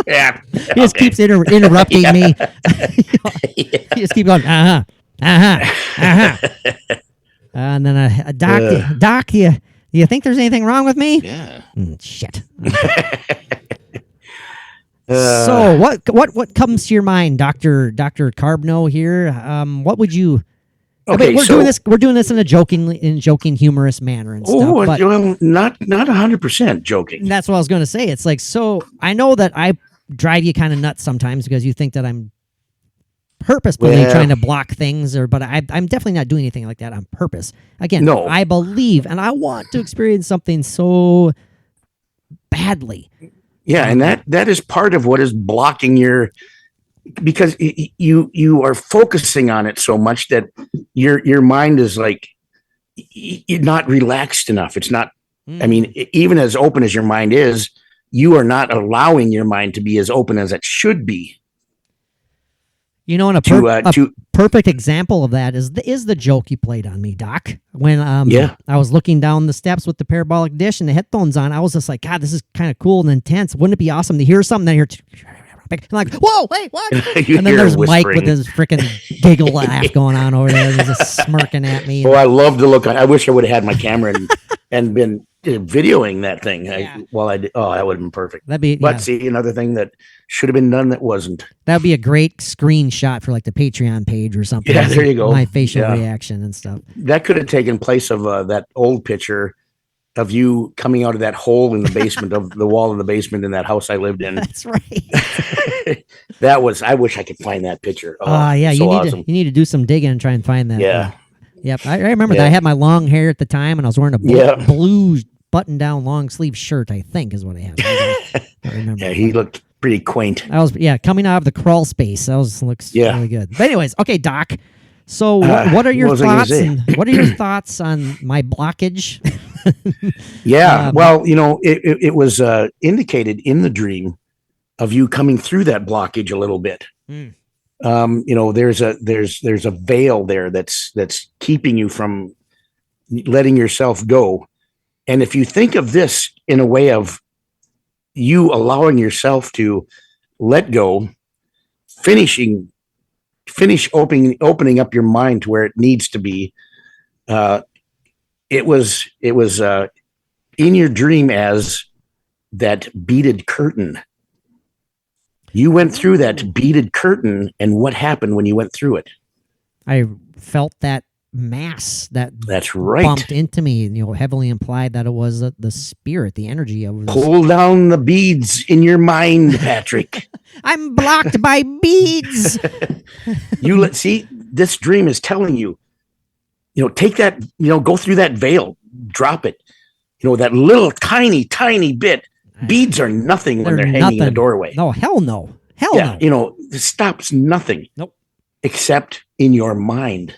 yeah. He just keeps interrupting me. He just keeps going. And then doc, do you think there's anything wrong with me? Yeah. Shit. So what comes to your mind, Dr. Carbno here? What would you? Okay, we're doing this in a joking, humorous manner and stuff. But well, not 100% joking. That's what I was going to say. It's like, so I know that I drive you kind of nuts sometimes because you think that I'm purposefully trying to block things, but I'm definitely not doing anything like that on purpose. Again, no. I believe and I want to experience something so badly. Yeah, and that is part of what is blocking your, because you are focusing on it so much that your mind is like, you're not relaxed enough. It's not, I mean, even as open as your mind is, you are not allowing your mind to be as open as it should be. And a perfect example of that is the joke you played on me, Doc. When I was looking down the steps with the parabolic dish and the headphones on, I was just like, God, this is kind of cool and intense. Wouldn't it be awesome to hear something? Then I'm like, whoa, hey, what? And then there's Mike with his freaking giggle laugh going on over there. He's just smirking at me. Oh, I love to look. I wish I would have had my camera and been videoing that thing while I did. Oh, that would have been perfect. See, another thing that should have been done that wasn't. That'd be a great screenshot for like the Patreon page or something. Yeah, there you go. My facial reaction and stuff. That could have taken place of that old picture of you coming out of that hole in the basement of the wall in the basement in that house I lived in. That's right. I wish I could find that picture. Oh, yeah, so you need to do some digging and try and find that. Yeah. Yep. I remember that. I had my long hair at the time and I was wearing a blue button down long sleeve shirt, I think is what I had. I remember. Yeah, he looked pretty quaint. I was coming out of the crawl space. That looks really good. But anyways, okay, Doc. So what are your what was I gonna thoughts? say? And what are your thoughts on my blockage? Yeah. Well, it was indicated in the dream of you coming through that blockage a little bit. Mm. There's a veil there that's keeping you from letting yourself go. And if you think of this in a way of you allowing yourself to let go, finish opening up your mind to where it needs to be. It was in your dream as that beaded curtain. You went through that beaded curtain, and what happened when you went through it? I felt that mass That's right. bumped into me, and heavily implied that it was the spirit, the energy of this. Pull down the beads in your mind, Patrick. I'm blocked by beads. See, this dream is telling you, take that, go through that veil, drop it. That little tiny bit. Beads are nothing when they're hanging in the doorway. No, hell no. No. It stops nothing. Nope. Except in your mind.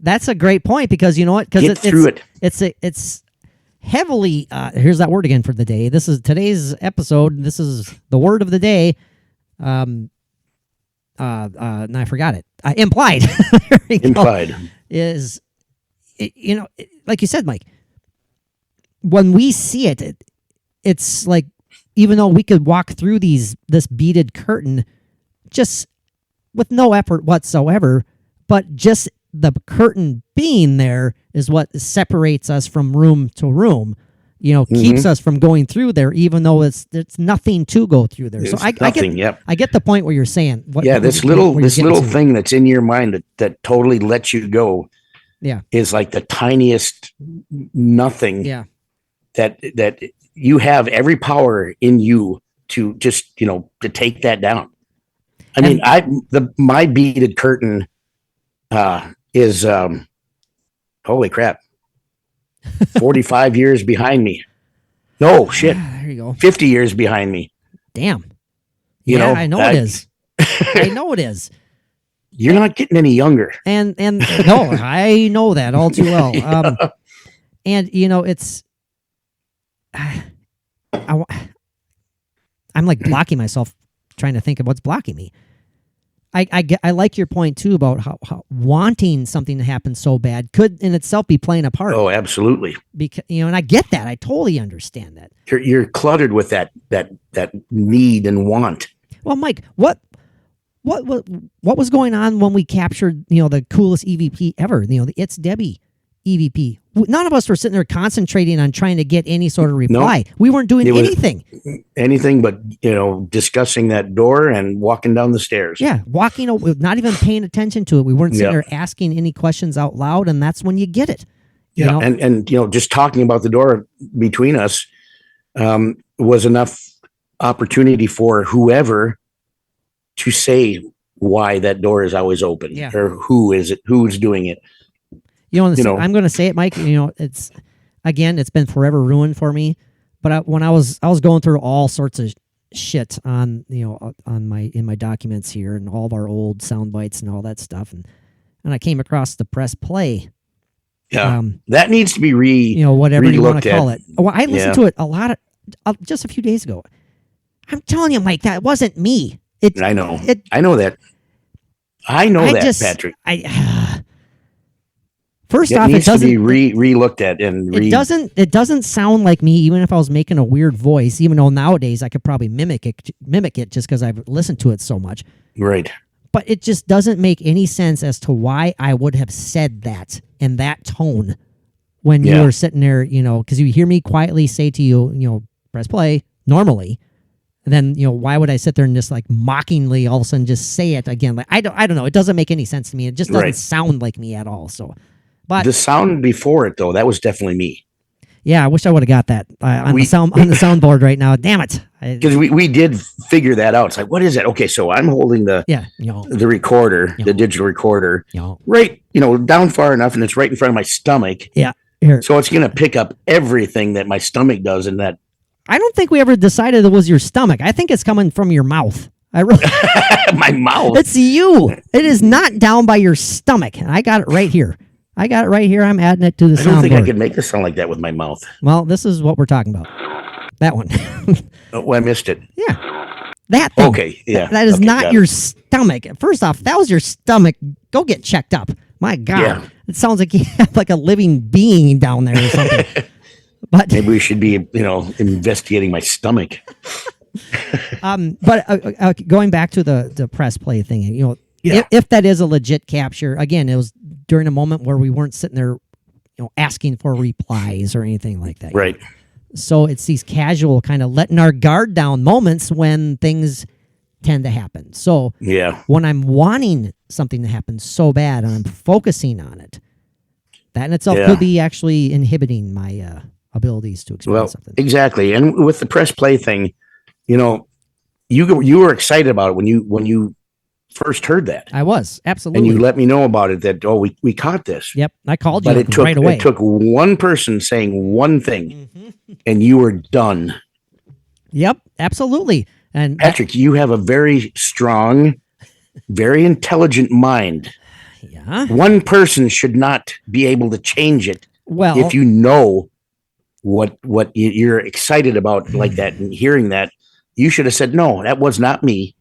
That's a great point, because you know what? Get through it. It's heavily. Here's that word again for the day. This is today's episode. This is the word of the day. And I forgot it. Implied. Implied is, like you said, Mike. When we see it, it's like, even though we could walk through this beaded curtain just with no effort whatsoever, but just the curtain being there is what separates us from room to room, keeps us from going through there, even though it's nothing to go through there. So I get the point where you're saying, this little thing that's in your mind that totally lets you go. Yeah. Is like the tiniest nothing. Yeah. That you have every power in you to just, to take that down. I mean, my beaded curtain, is, holy crap, 45 years behind me. No shit. There you go. 50 years behind me. Damn. I know it is. I know it is. You're not getting any younger. And no, I know that all too well. And it's, I'm like blocking myself, trying to think of what's blocking me. I like your point too about how wanting something to happen so bad could in itself be playing a part. Oh, absolutely. Because and I get that. I totally understand that. You're cluttered with that need and want. Well, Mike, what was going on when we captured the coolest EVP ever? The It's Debbie EVP. None of us were sitting there concentrating on trying to get any sort of reply. Nope. We weren't doing anything but discussing that door and walking down the stairs. Yeah, walking, not even paying attention to it. We weren't sitting there asking any questions out loud, and that's when you get it. Yeah, and just talking about the door between us was enough opportunity for whoever to say why that door is always open, or who's doing it. I'm going to say it, Mike. It's been forever ruined for me. But when I was going through all sorts of shit on in my documents here and all of our old sound bites and all that stuff, and I came across the press play. Yeah, that needs to be whatever you want to call it. Well, I listened to it a lot just a few days ago. I'm telling you, Mike, that wasn't me. I know. I know that. Patrick. First it off, needs it doesn't to be re-looked at, and it doesn't sound like me, even if I was making a weird voice. Even though nowadays I could probably mimic it just because I've listened to it so much. Right. But it just doesn't make any sense as to why I would have said that in that tone when you were sitting there, because you hear me quietly say to you, press play normally. And then, why would I sit there and just like mockingly all of a sudden just say it again? Like I don't know. It doesn't make any sense to me. It just doesn't sound like me at all. So. But the sound before it, though, that was definitely me. Yeah, I wish I would have got that on the soundboard right now. Damn it! Because we did figure that out. It's like, what is that? Okay, so I'm holding the recorder, the digital recorder, right, down far enough, and it's right in front of my stomach. Yeah, here. So it's gonna pick up everything that my stomach does, and that. I don't think we ever decided it was your stomach. I think it's coming from your mouth. I really. My mouth. It's you. It is not down by your stomach. I got it right here. I'm adding it to the I don't think I soundboard. could make this sound like that with my mouth. Well, this is what we're talking about. That one. Oh, I missed it. Yeah. That thing. Okay. Yeah. That is Okay, not got your it. stomach. First off, if that was your stomach, go get checked up. My God. Yeah. It sounds like you have like a living being down there or something. But Maybe we should be, investigating my stomach. going back to the press play thing, Yeah. if that is a legit capture, again, it was during a moment where we weren't sitting there, asking for replies or anything like that. Right. So it's these casual kind of letting our guard down moments when things tend to happen. So Yeah. when I'm wanting something to happen so bad and I'm focusing on it, that in itself Yeah. could be actually inhibiting my abilities to experience Well, something. exactly. And with the press play thing, you were excited about it when you first heard that. I was, And absolutely. you let me know about it that, we caught this. Yep, I called you But it took right away. it took one person saying one thing and you were done. Yep, absolutely. And Patrick, you have a very strong, very intelligent mind. yeah, One person should not be able to change it well, if you know what you're excited about like that and hearing that. You should have said, no, that was not me.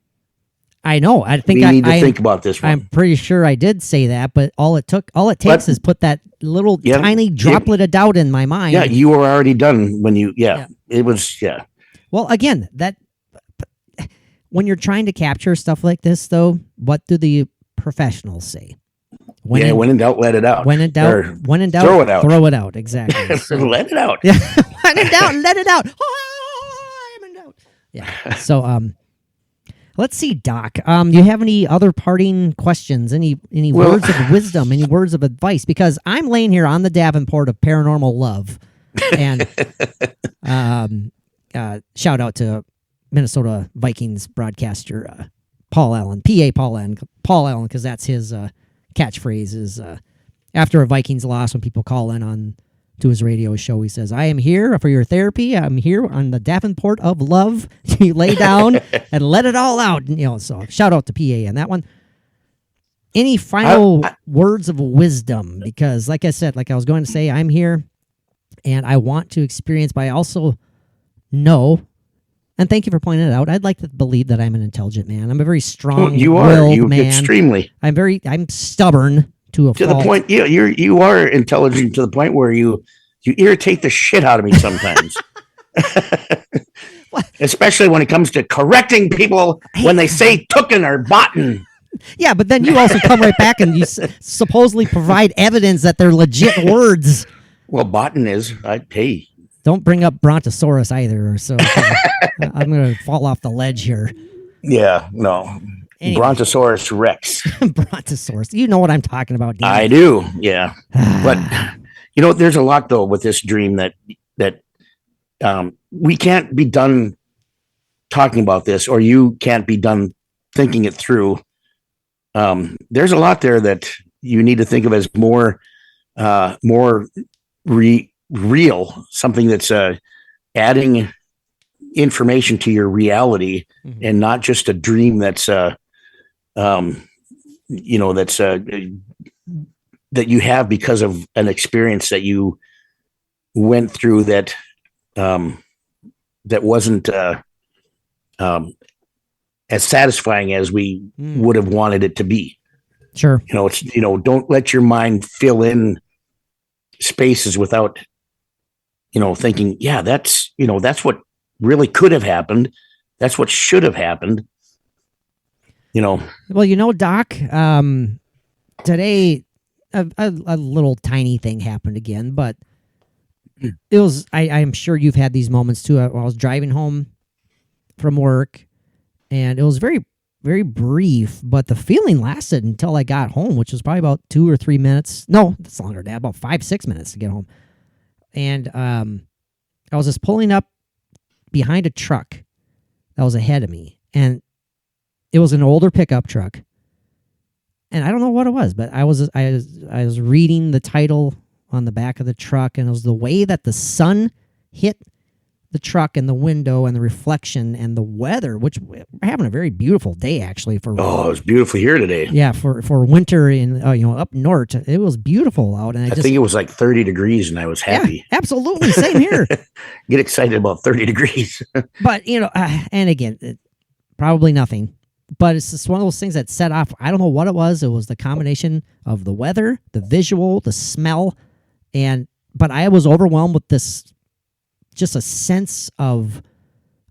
I know. I think We need to I think about this one. I'm pretty sure I did say that, but all it takes But- is put that little Yeah, tiny droplet of doubt in my mind. Yeah, you were already done when it was, Well, again, that when you're trying to capture stuff like this, though, what do the professionals say? When in doubt, let it out. when in doubt, Or when in doubt, throw it out. Throw it out. Exactly. So, let it out. yeah, when in doubt, let it out. Oh, I'm in doubt. Yeah. So, let's see, Doc. Do you have any other parting questions? Any Well- words of wisdom? Any words of advice? Because I'm laying here on the Davenport of paranormal love, and shout out to Minnesota Vikings broadcaster Paul Allen, PA Paul Allen, because that's his catchphrase. Is after a Vikings loss, when people call in on to his radio show, he says, "I am here for your therapy. I'm here on the Davenport of love. You lay down and let it all out." So shout out to PA on that one. Any final words of wisdom? Because, like I said, like I was going to say, I'm here, and I want to experience, but I also know. And thank you for pointing it out. I'd like to believe that I'm an intelligent man. I'm a very strong, You are. You man. extremely. I'm stubborn to a To fault. the point, you are intelligent to the point where you irritate the shit out of me sometimes. Especially when it comes to correcting people when they say "tooken" or "botten." Yeah, but then you also come right back and you supposedly provide evidence that they're legit words. Well, "botten" is hey. Don't bring up Brontosaurus either, so I'm going to fall off the ledge here. Yeah, no. Anyway. Brontosaurus Rex. Brontosaurus. You know what I'm talking about, Dan. I do. Yeah. But there's a lot though with this dream that we can't be done talking about this, or you can't be done thinking it through. There's a lot there that you need to think of as more real, something that's adding information to your reality, and not just a dream that's that you have because of an experience that you went through that wasn't as satisfying as we would have wanted it to be. Sure. It's don't let your mind fill in spaces without thinking, yeah, that's what really could have happened, that's what should have happened. Well, Doc, today a little tiny thing happened again, but it was I'm sure you've had these moments too. I was driving home from work, and it was very, very brief, but the feeling lasted until I got home, which was probably about 2 or 3 minutes. No, that's longer, Dad. About 5-6 minutes to get home. And I was just pulling up behind a truck that was ahead of me, and it was an older pickup truck. And I don't know what it was, but I was reading the title on the back of the truck, and it was the way that the sun hit the truck and the window and the reflection and the weather, which we're having a very beautiful day actually for. Oh, it was beautiful here today. Yeah, for winter in up north, it was beautiful out, and I think it was like 30 degrees, and I was happy. Yeah, absolutely, same here. Get excited about 30 degrees. But and again, probably nothing. But it's just one of those things that set off. I don't know what it was. It was the combination of the weather, the visual, the smell, but I was overwhelmed with this, just a sense of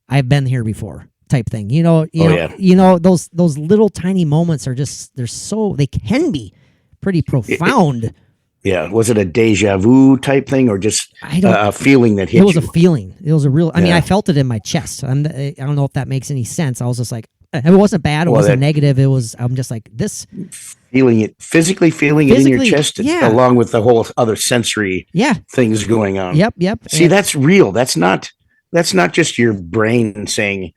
I've been here before type thing. Those little tiny moments are just they can be pretty profound. Yeah, was it a deja vu type thing, or just a feeling that hit you? It was a feeling. It was a real. I mean, I felt it in my chest. I don't know if that makes any sense. I was just like, it wasn't bad. It wasn't negative. It was. I'm just like this. Physically feeling it in your chest, along with the whole other sensory things going on. Yep. See, that's real. That's not just your brain saying,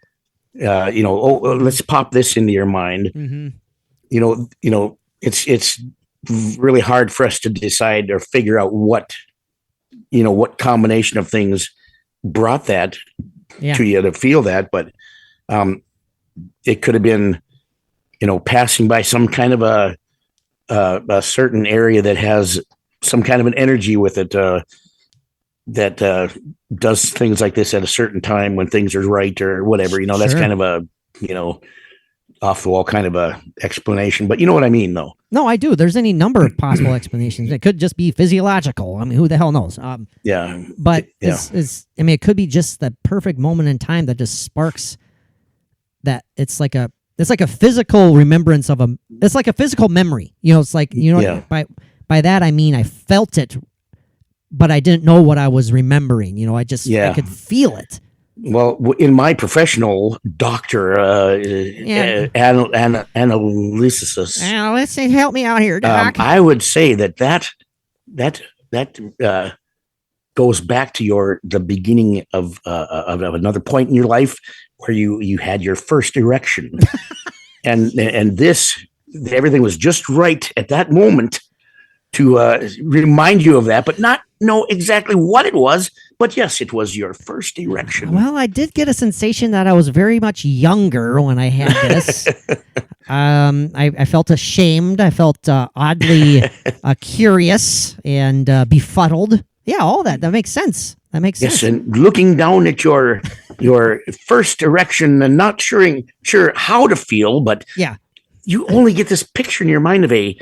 let's pop this into your mind. Mm-hmm. It's really hard for us to decide or figure out what combination of things brought that to you to feel that, but it could have been, passing by some kind of a certain area that has some kind of an energy with it that does things like this at a certain time when things are right or whatever. That's kind of a off the wall kind of a explanation, but you know what I mean, though. No, I do. There's any number of possible explanations. It could just be physiological. I mean, who the hell knows? But it could be just the perfect moment in time that just sparks that. It's like a physical remembrance it's like a physical memory. It's like, by that I mean I felt it, but I didn't know what I was remembering. I could feel it. Well, in my professional doctor analysis, let's say, help me out here, Doc. I would say that goes back to the beginning of another point in your life where you had your first erection, and this everything was just right at that moment to remind you of that, but not know exactly what it was. But yes, it was your first erection. Well, I did get a sensation that I was very much younger when I had this. I felt ashamed. I felt oddly curious and befuddled. Yeah, all that. That makes sense. Yes, and looking down at your first erection and not sure how to feel, but you only get this picture in your mind of a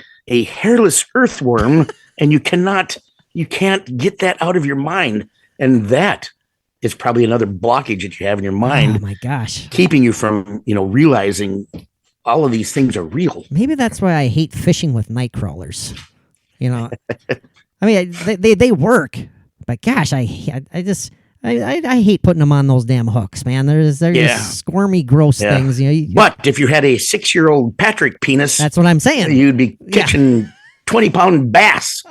hairless earthworm, and you can't get that out of your mind. And that is probably another blockage that you have in your mind. Oh my gosh. Keeping you from, realizing all of these things are real. Maybe that's why I hate fishing with night crawlers. I mean, they work, but gosh, I hate putting them on those damn hooks, man. They're just squirmy, gross things. But if you had a 6-year-old Patrick penis, that's what I'm saying. You'd be catching 20-pound bass.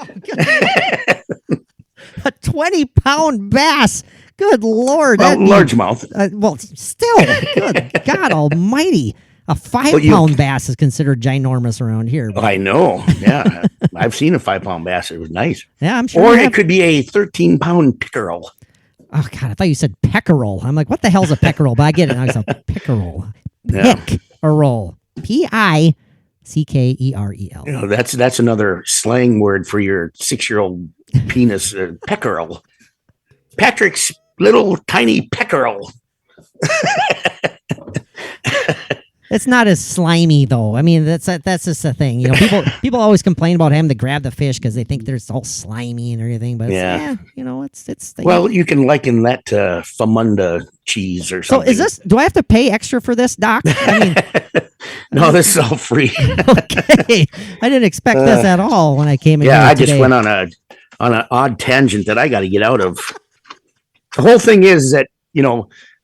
A 20-pound bass. Good Lord. Well, largemouth. Well, still, good God almighty. A 5-pound bass is considered ginormous around here. But. I know. Yeah. I've seen a 5-pound bass. It was nice. Yeah, I'm sure. Or it could be a 13-pound pickerel. Oh, God. I thought you said peckerel. I'm like, what the hell's a peckerel? But I get it. Now it's a pickerel. Pickerel. Pickerel. That's another slang word for your 6-year-old penis, peckerel. Patrick's little tiny peckerel. It's not as slimy though. I mean, that's just the thing. People always complain about having to grab the fish because they think they're all slimy and everything. But it's well, you can liken that to Famunda cheese or something. So do I have to pay extra for this, Doc? I mean, no, this is all free. Okay, I didn't expect this at all when I came in. Yeah, I just went on an odd tangent that I got to get out of. The whole thing is that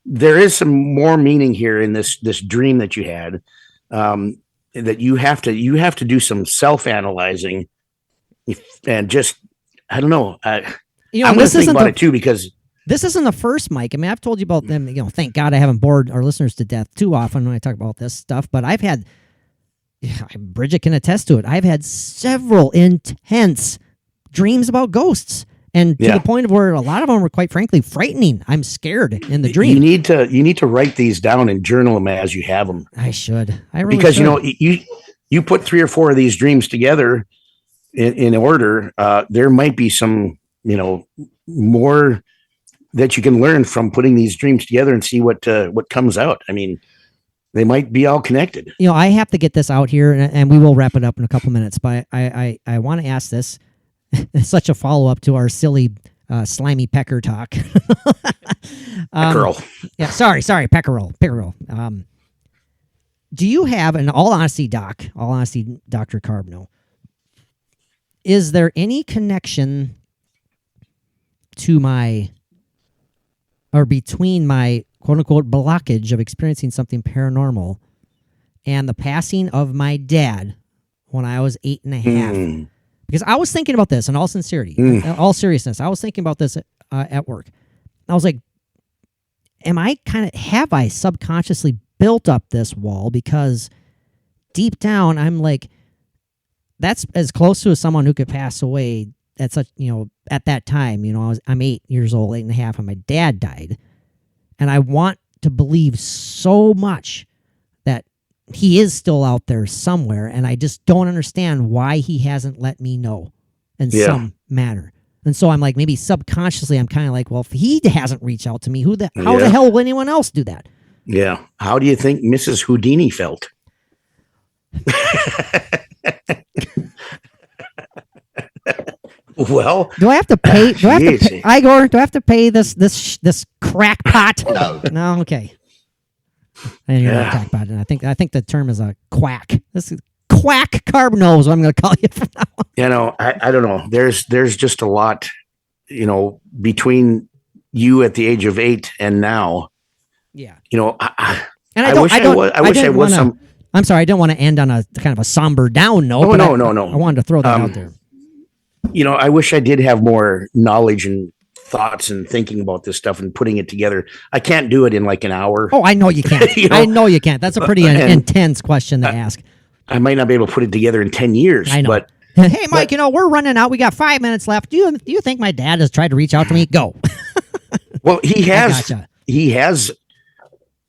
there is some more meaning here in this dream that you had, that you have to do some self-analyzing, and just I don't know. I'm going to think about it too, because this isn't the first, Mike. I mean, I've told you about them. Thank God I haven't bored our listeners to death too often when I talk about this stuff. But I've had, Bridget can attest to it. I've had several intense dreams about ghosts. And to the point of where a lot of them were quite frankly frightening. I'm scared in the dream. You need to write these down and journal them as you have them. I should. I really because should. You put 3 or 4 of these dreams together in order. There might be some more that you can learn from putting these dreams together and see what comes out. I mean, they might be all connected. I have to get this out here, and we will wrap it up in a couple minutes. But I want to ask this. It's such a follow up to our silly, slimy pecker talk. Peckerel. Yeah, sorry, peckerel. Do you have, in all honesty, Dr. Carbno, is there any connection between my quote unquote blockage of experiencing something paranormal and the passing of my dad when I was 8.5? Because I was thinking about this in all sincerity, in all seriousness. I was thinking about this at work. I was like, have I subconsciously built up this wall? Because deep down, I'm like, that's as close to someone who could pass away at such, at that time. I'm 8 years old, 8.5, and my dad died. And I want to believe so much that he is still out there somewhere, and I just don't understand why he hasn't let me know in some manner. And so I'm like, maybe subconsciously, I'm kind of like, well, if he hasn't reached out to me, how the hell will anyone else do that? Yeah. How do you think Mrs. Houdini felt? Well, do I have to pay? Igor, do I have to pay this crackpot? No. Okay. And you're not crackpot, and I think the term is a quack. This is quack Carbno is what I'm going to call you from now on. I don't know. There's just a lot, between you at the age of 8 and now. Yeah. I wish I was some. I'm sorry, I didn't want to end on a kind of a somber down note. No. I wanted to throw that out there. I wish I did have more knowledge and thoughts and thinking about this stuff and putting it together. I can't do it in like an hour. Oh, I know you can't. I know you can't. That's a pretty intense question to ask. I might not be able to put it together in 10 years. I know. But hey, Mike, we're running out. We got 5 minutes left. Do you think my dad has tried to reach out to me? Go. Well, he has. Gotcha. He has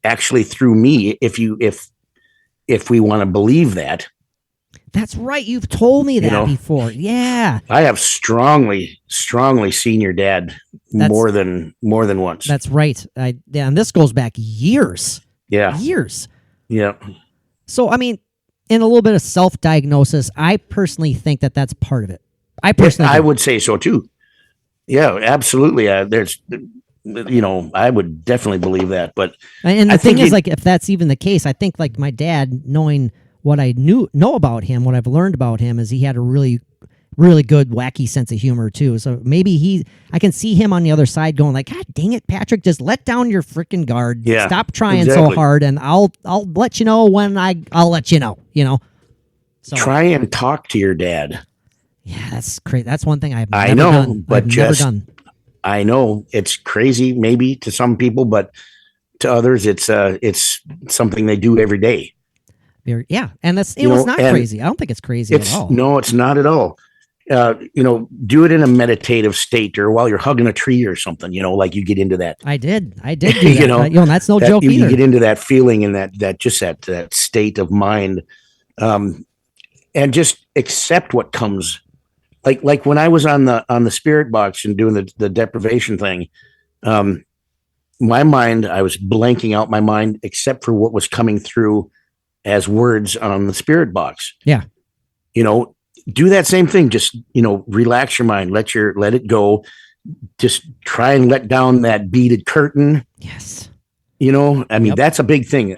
actually through me. If we want to believe that. That's right. You've told me that before. Yeah. I have strongly seen your dad more than once. That's right. And this goes back years. Yeah. Years. Yeah. So, I mean, in a little bit of self-diagnosis, I personally think that that's part of it. I would say so too. Yeah, absolutely. I would definitely believe that. But the thing is, like, if that's even the case, I think like my dad, knowing what I know about him, what I've learned about him, is he had a really, really good wacky sense of humor too. So maybe I can see him on the other side going like, God dang it, Patrick, just let down your freaking guard. Yeah, stop trying so hard, and I'll let you know when I'll let you know. So try and talk to your dad. Yeah, that's crazy. That's one thing I've never done. But never done. I know it's crazy maybe to some people, but to others, it's something they do every day. Yeah, and that's it's not crazy. I don't think it's crazy at all. No, it's not at all. Do it in a meditative state or while you're hugging a tree or something. Like you get into that. I did do that. And that's no joke either. You get into that feeling and that state of mind, and just accept what comes. Like when I was on the spirit box and doing the deprivation thing, my mind, I was blanking out my mind except for what was coming through as words on the spirit box. Yeah. Do that same thing. Just, relax your mind, let it go. Just try and let down that beaded curtain. Yes. That's a big thing.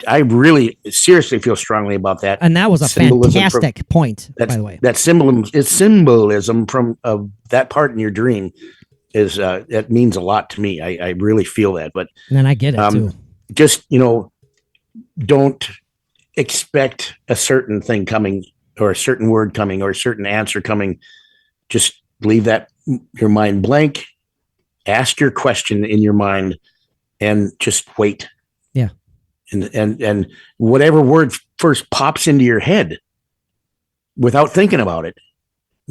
I really seriously feel strongly about that. And that was a fantastic point, by the way. That symbolism from that part in your dream is that means a lot to me. I really feel that. But and I get it too. Just don't expect a certain thing coming or a certain word coming or a certain answer coming. Just leave your mind blank. Ask your question in your mind and just wait. Yeah. And whatever word first pops into your head without thinking about it,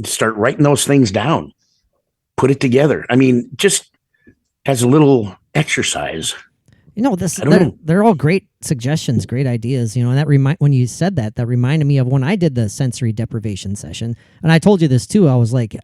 start writing those things down. put it together. I mean, just as a little exercise. They're all great suggestions, great ideas, and that when you said that reminded me of when I did the sensory deprivation session. And I told you this too. I was like,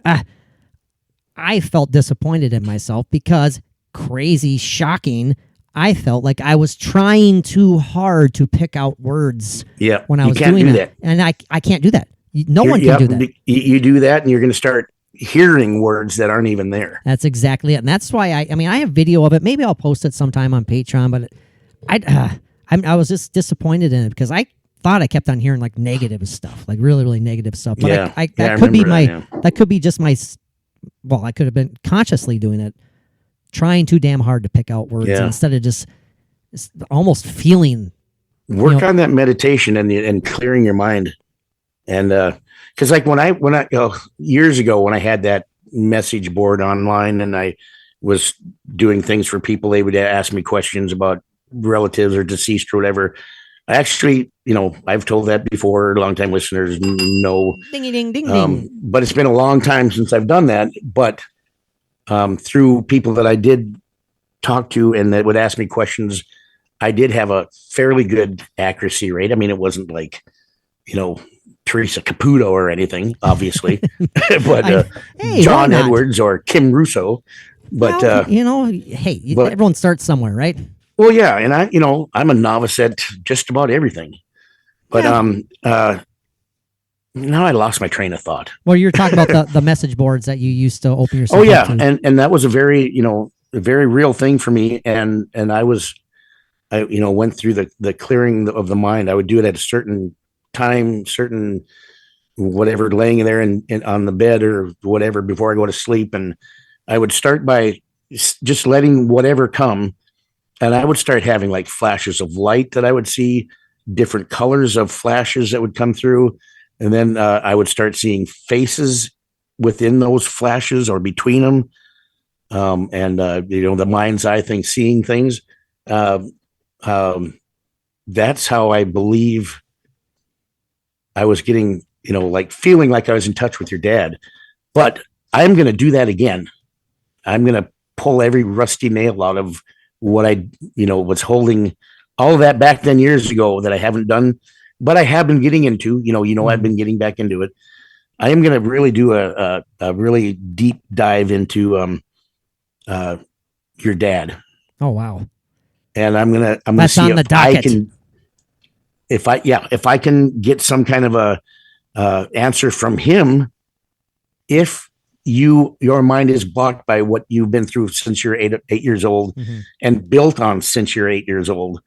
I felt disappointed in myself because crazy, shocking. I felt like I was trying too hard to pick out words when I was doing that. And I can't do that. No one can do that. You do that and you're going to start hearing words that aren't even there. That's exactly it. And that's why I have video of it. Maybe I'll post it sometime on Patreon, but I was just disappointed in it because I thought I kept on hearing like negative stuff, like really, really negative stuff. But that could be just my, I could have been consciously doing it, trying too damn hard to pick out words instead of just almost feeling. Work on that meditation and clearing your mind. And, cause like when I years ago, when I had that message board online and I was doing things for people, they would ask me questions about relatives or deceased or whatever. I actually, I've told that before, long-time listeners know. Ding, ding, ding, ding. But it's been a long time since I've done that. But through people that I did talk to and that would ask me questions, I did have a fairly good accuracy rate. I mean, it wasn't like, Teresa Caputo or anything, obviously, but John Edwards or Kim Russo. But everyone starts somewhere, right? Well, yeah, and I'm a novice at just about everything. But now I lost my train of thought. Well, you're talking about the message boards that you used to open yourself. Oh yeah, and that was a very a very real thing for me, and I went through the clearing of the mind. I would do it at a certain time, certain whatever, laying there and on the bed or whatever before I go to sleep, and I would start by just letting whatever come, and I would start having like flashes of light that I would see, different colors of flashes that would come through, and then I would start seeing faces within those flashes or between them, and the mind's eye thing, seeing things. That's how I believe I was getting, like feeling like I was in touch with your dad. But I'm going to do that again. I'm going to pull every rusty nail out of what I, was holding all of that back then years ago that I haven't done, but I have been getting into, I've been getting back into it. I am going to really do a really deep dive into your dad. Oh, wow. And I'm going to see on the docket. If I can get some kind of a answer from him, if your mind is blocked by what you've been through since you're 8 years old and built on since you're 8 years old,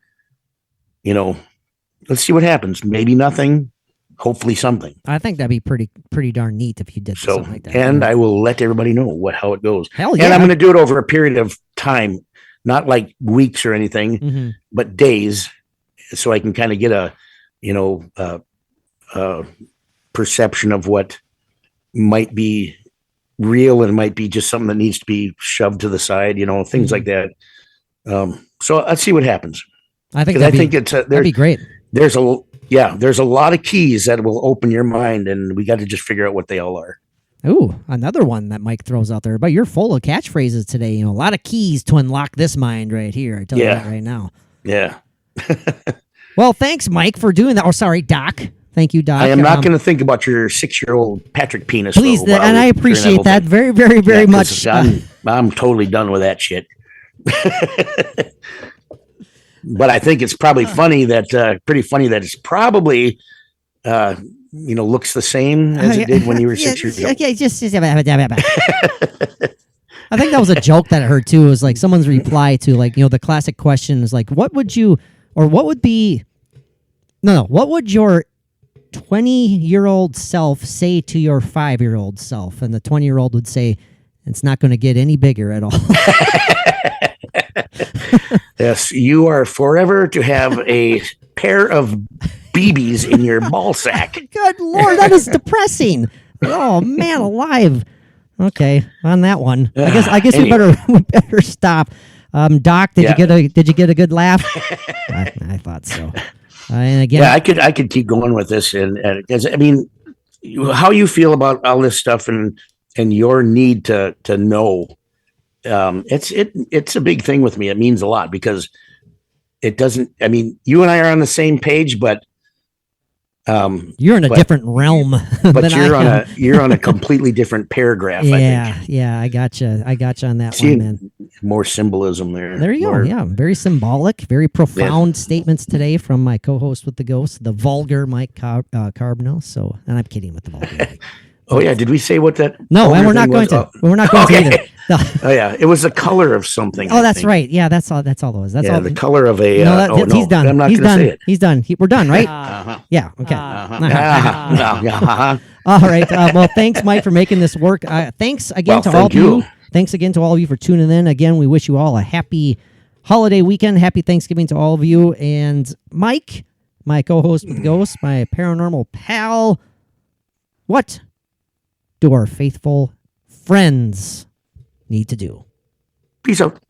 let's see what happens. Maybe nothing, hopefully something. I think that'd be pretty darn neat if you did something like that. And I will let everybody know how it goes. Hell yeah. And I'm going to do it over a period of time, not like weeks or anything, but days, so I can kind of get a perception of what might be real and might be just something that needs to be shoved to the side, things like that. So let's see what happens. I think that'd be great. There's a lot of keys that will open your mind, and we got to just figure out what they all are. Ooh, another one that Mike throws out there. But you're full of catchphrases today. A lot of keys to unlock this mind right here. I tell you that right now. Yeah. Well, thanks, Mike, for doing that. Oh, sorry, Doc. Thank you, Doc. I am not going to think about your 6-year-old Patrick penis. Please, and I appreciate that very, very, very much. I'm totally done with that shit. But I think it's probably pretty funny that it's probably, looks the same as it did when you were 6 years old. Okay, I think that was a joke that I heard too. It was like someone's reply to the classic question is like, what would your 20-year-old self say to your 5-year-old self? And the 20-year-old would say, it's not going to get any bigger at all. Yes, you are forever to have a pair of BBs in your ball sack. Good Lord, that is depressing. Oh, man alive. Okay, on that one. I guess anyway. we better stop. Doc, did you get a good laugh? I thought so. And again, I could keep going with this, and 'cause, I mean, how you feel about all this stuff, and and your need to know. It's a big thing with me. It means a lot because it doesn't. I mean, you and I are on the same page, but you're in a different realm. But you're on a completely different paragraph. Yeah, I think. Yeah, I gotcha on that one, man. More symbolism there. There you go. Yeah, very symbolic, very profound statements today from my co-host with the ghost, the vulgar Mike Carbno. So, and I'm kidding with the vulgar. Oh yeah, did we say what that? No, and we're not going to. We're not going to either. No. Oh yeah, it was the color of something. Oh, that's right. Yeah, that's all. That's all it was. That's all. The color of a. He's done. I'm not going to say it. He's done. We're done, right? Yeah. Okay. All right. Well, thanks, Mike, for making this work. Thanks again to all of you. Thanks again to all of you for tuning in. Again, we wish you all a happy holiday weekend. Happy Thanksgiving to all of you. And Mike, my co-host with Ghost, my paranormal pal. What do our faithful friends need to do? Peace out.